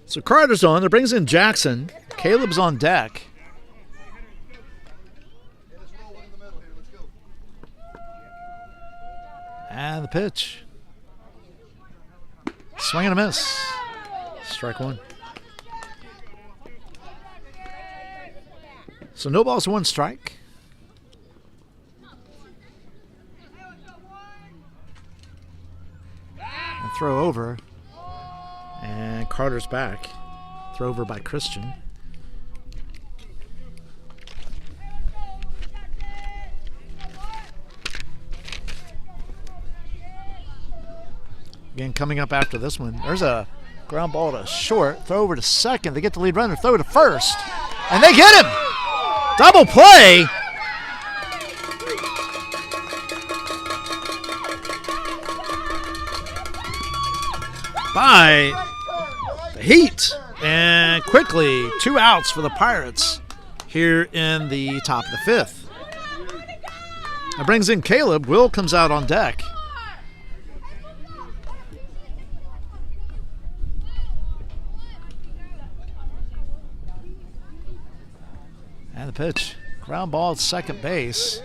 So Carter's on. That brings in Jackson. Caleb's on deck. And the pitch. Swing and a miss. Strike 1. So no balls, 1 strike. And throw over. And Carter's back. Throw over by Christian. Again, coming up after this one, there's a ground ball to short, throw over to second. They get the lead runner, throw to first, and they get him. Double play. By the Heat. And quickly, 2 outs for the Pirates here in the top of the 5th. That brings in Caleb. Will comes out on deck. And the pitch. Ground ball at second base.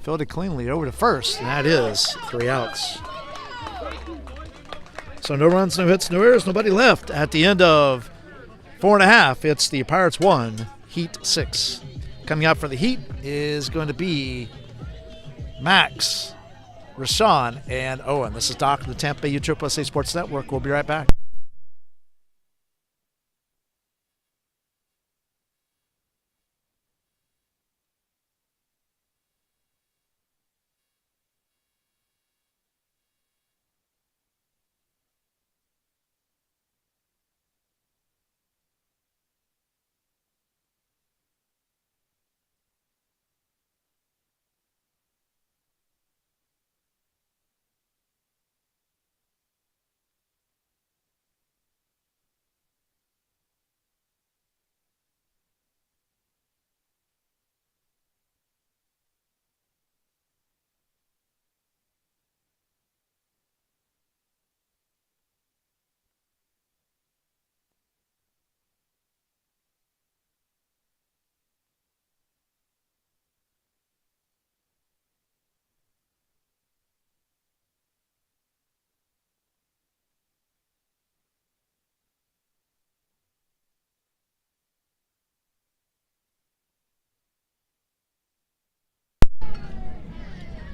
Fielded cleanly over to first. And that is 3 outs. So So no runs, no hits, no errors, nobody left at the end of 4.5. It's the Pirates 1, Heat 6. Coming out for the Heat is going to be Max, Rashawn, and Owen. This is Doc of the Tampa Bay USSSA Sports Network. We'll be right back.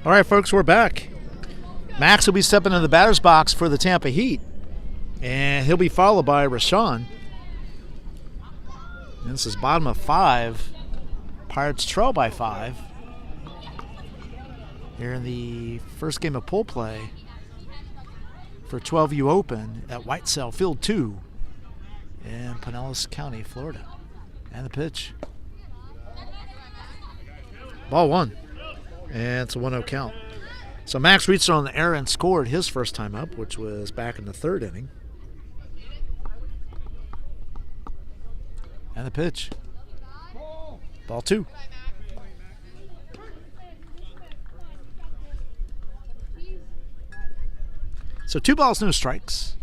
All right, folks, we're back. Max will be stepping in the batter's box for the Tampa Heat, and he'll be followed by Rashawn. And this is bottom of 5. Pirates trail by 5 here in the first game of pool play for 12U Open at Whitesell Field 2 in Pinellas County, Florida. And the pitch. Ball 1. And it's a 1-0 count. So Max reached on the error and scored his first time up, which was back in the 3rd inning. And the pitch. Ball 2. So 2 balls, no strikes.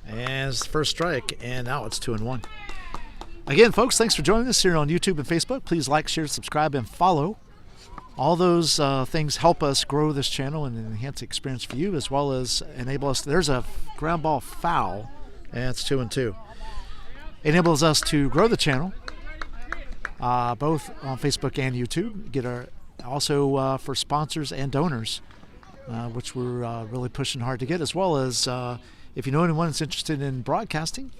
And it's the first strike, and now it's 2-1. Again, folks, thanks for joining us here on YouTube and Facebook. Please like, share, subscribe, and follow. All those things help us grow this channel and enhance the experience for you, as well as enable us. There's a ground ball foul, and it's 2-2. Enables us to grow the channel, both on Facebook and YouTube. Get our also for sponsors and donors, which we're really pushing hard to get, as well as if you know anyone that's interested in broadcasting,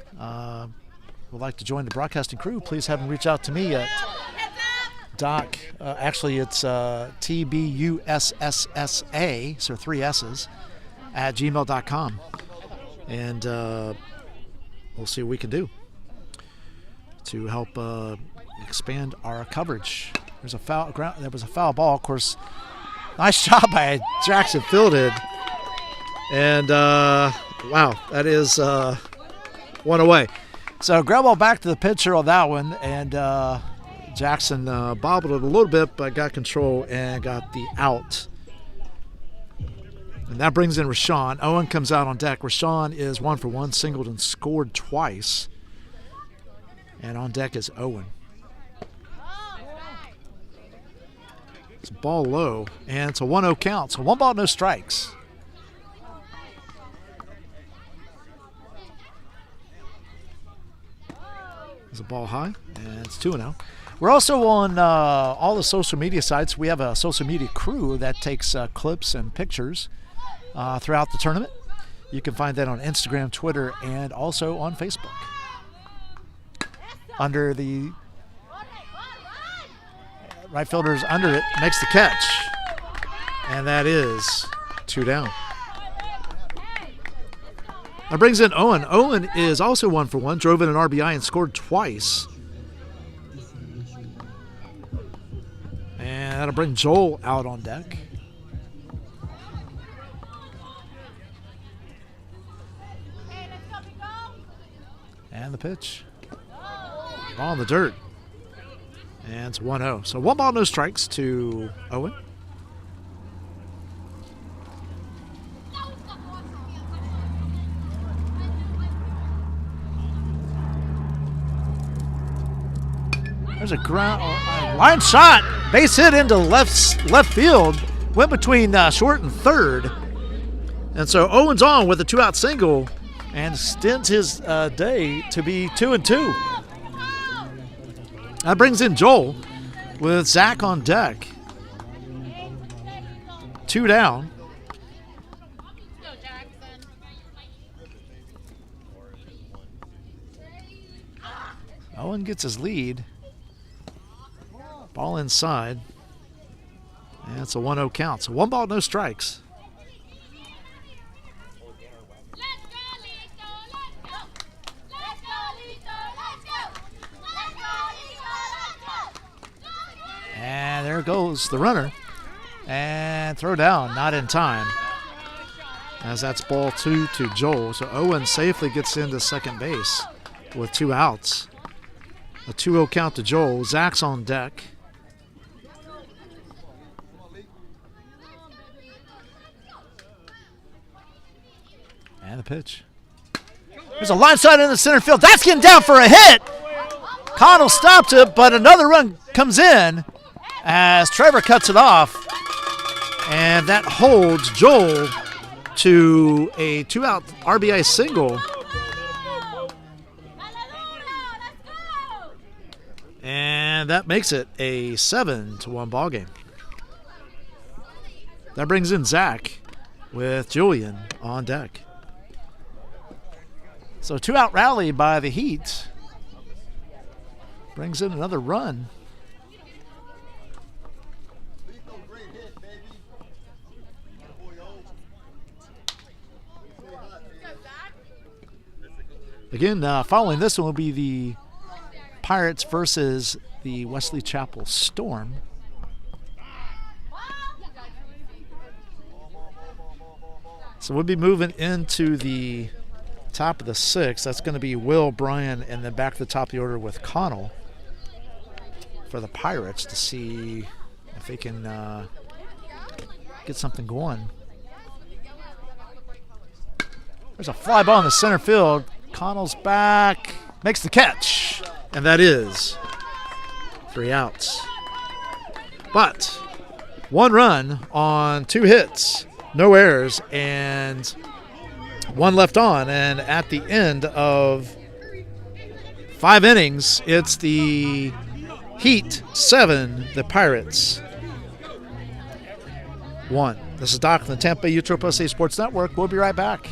would like to join the broadcasting crew, please have them reach out to me at Doc. Actually, it's TBUSSSA, so 3 S's, at gmail.com. And we'll see what we can do to help expand our coverage. There's a foul. There was a foul ball. Of course, nice job by Jackson fielded. And wow, that is 1 away. So ground ball back to the pitcher on that one, and Jackson bobbled it a little bit, but got control and got the out. And that brings in Rashawn. Owen comes out on deck. Rashawn is 1 for 1, singled and scored twice. And on deck is Owen. It's a ball low, and it's a 1-0 count. So 1 ball, no strikes. There's a ball high, and it's 2-0. We're also on all the social media sites. We have a social media crew that takes clips and pictures throughout the tournament. You can find that on Instagram, Twitter, and also on Facebook. Under the right fielder's under it, makes the catch, and that is 2 down. That brings in Owen. Owen is also 1 for 1, drove in an RBI and scored twice. And that'll bring Joel out on deck. And the pitch. Ball in the dirt. And it's 1-0. So 1 ball, no strikes to Owen. There's a Line shot, base hit into left field, went between short and third. And so Owens on with a 2-out single and extends his day to be 2-2. That brings in Joel with Zach on deck. 2 down. Owen gets his lead. Ball inside. And it's a 1-0 count. So 1 ball, no strikes. And there goes the runner. And throw down, not in time. As that's ball 2 to Joel. So Owen safely gets into second base with 2 outs. A 2-0 count to Joel. Zach's on deck. And the pitch. There's a line shot in the center field. That's getting down for a hit. Connell stopped it, but another run comes in as Trevor cuts it off. And that holds Joel to a 2-out RBI single. And that makes it a 7-1 ball game. That brings in Zach with Julian on deck. So 2-out rally by the Heat brings in another run. Again, following this one will be the Pirates versus the Wesley Chapel Storm. So we'll be moving into the top of the 6th. That's going to be Will, Brian, and then back to the top of the order with Connell for the Pirates to see if they can get something going. There's a fly ball in the center field. Connell's back, makes the catch, and that is 3 outs. But 1 run on 2 hits, no errors, and 1 left on. And at the end of 5 innings, it's the Heat 7, the Pirates 1. This is Doc from the Tampa UTROPOSA Sports Network. We'll be right back.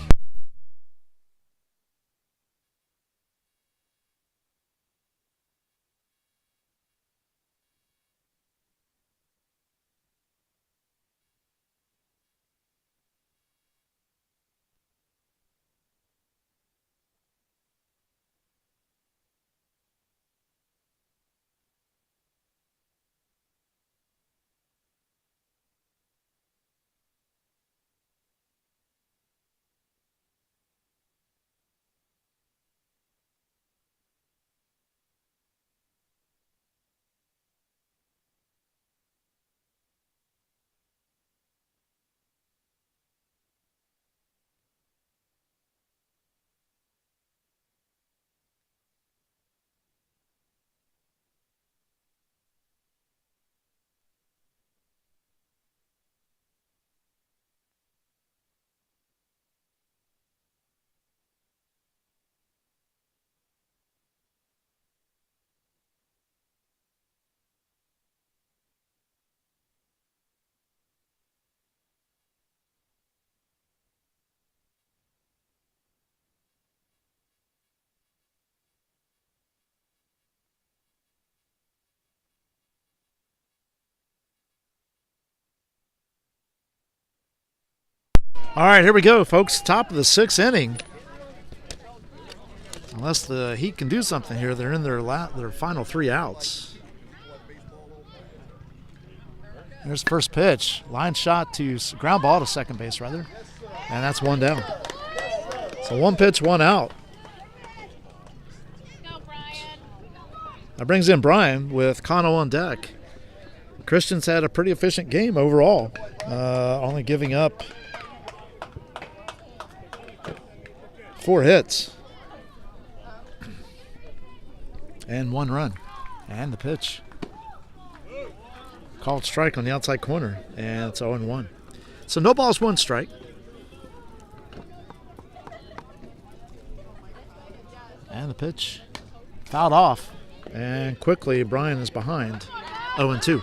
All right, here we go, folks. Top of the 6th inning. Unless the Heat can do something here, they're in their final 3 outs. There's the first pitch. Line shot to ground ball to second base, rather. And that's 1 down. So 1 pitch, 1 out. That brings in Brian with Connell on deck. Christian's had a pretty efficient game overall, only giving up 4 hits and 1 run. And the pitch. Called strike on the outside corner, and it's 0-1. So no balls, 1 strike. And the pitch fouled off. And quickly, Brian is behind 0-2.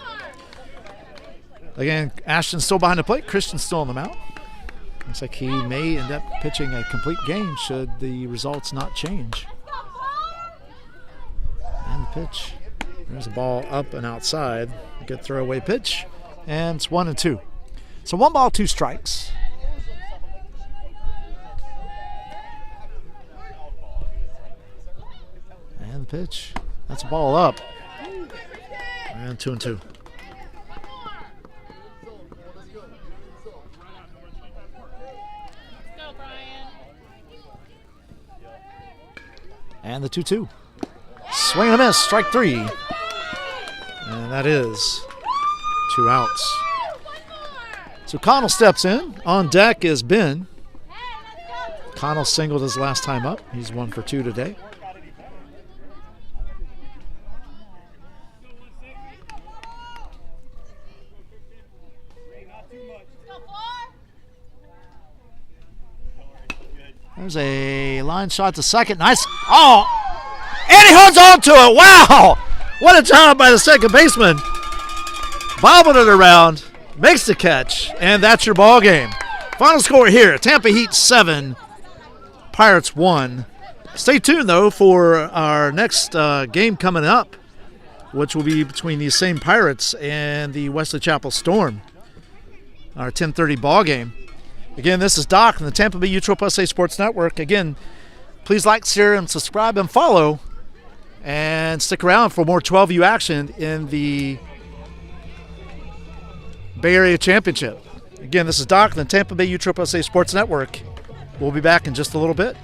Again, Ashton's still behind the plate. Christian's still on the mound. Looks like he may end up pitching a complete game should the results not change. And the pitch. There's a ball up and outside. Good throwaway pitch. And it's 1-2. So 1 ball, 2 strikes. And the pitch. That's a ball up. And 2-2. And the 2-2. Swing and a miss, strike 3. And that is 2 outs. So Connell steps in. On deck is Ben. Connell singled his last time up. He's 1 for 2 today. There's a line shot to second. Nice. Oh! And he holds on to it. Wow! What a job by the second baseman. Bobbing it around. Makes the catch. And that's your ball game. Final score here. Tampa Heat 7. Pirates 1. Stay tuned, though, for our next game coming up, which will be between these same Pirates and the Wesley Chapel Storm. Our 10:30 ball game. Again, this is Doc from the Tampa Bay USSSA Sports Network. Again, please like, share, and subscribe and follow. And stick around for more 12U action in the Bay Area Championship. Again, this is Doc from the Tampa Bay USSSA Sports Network. We'll be back in just a little bit.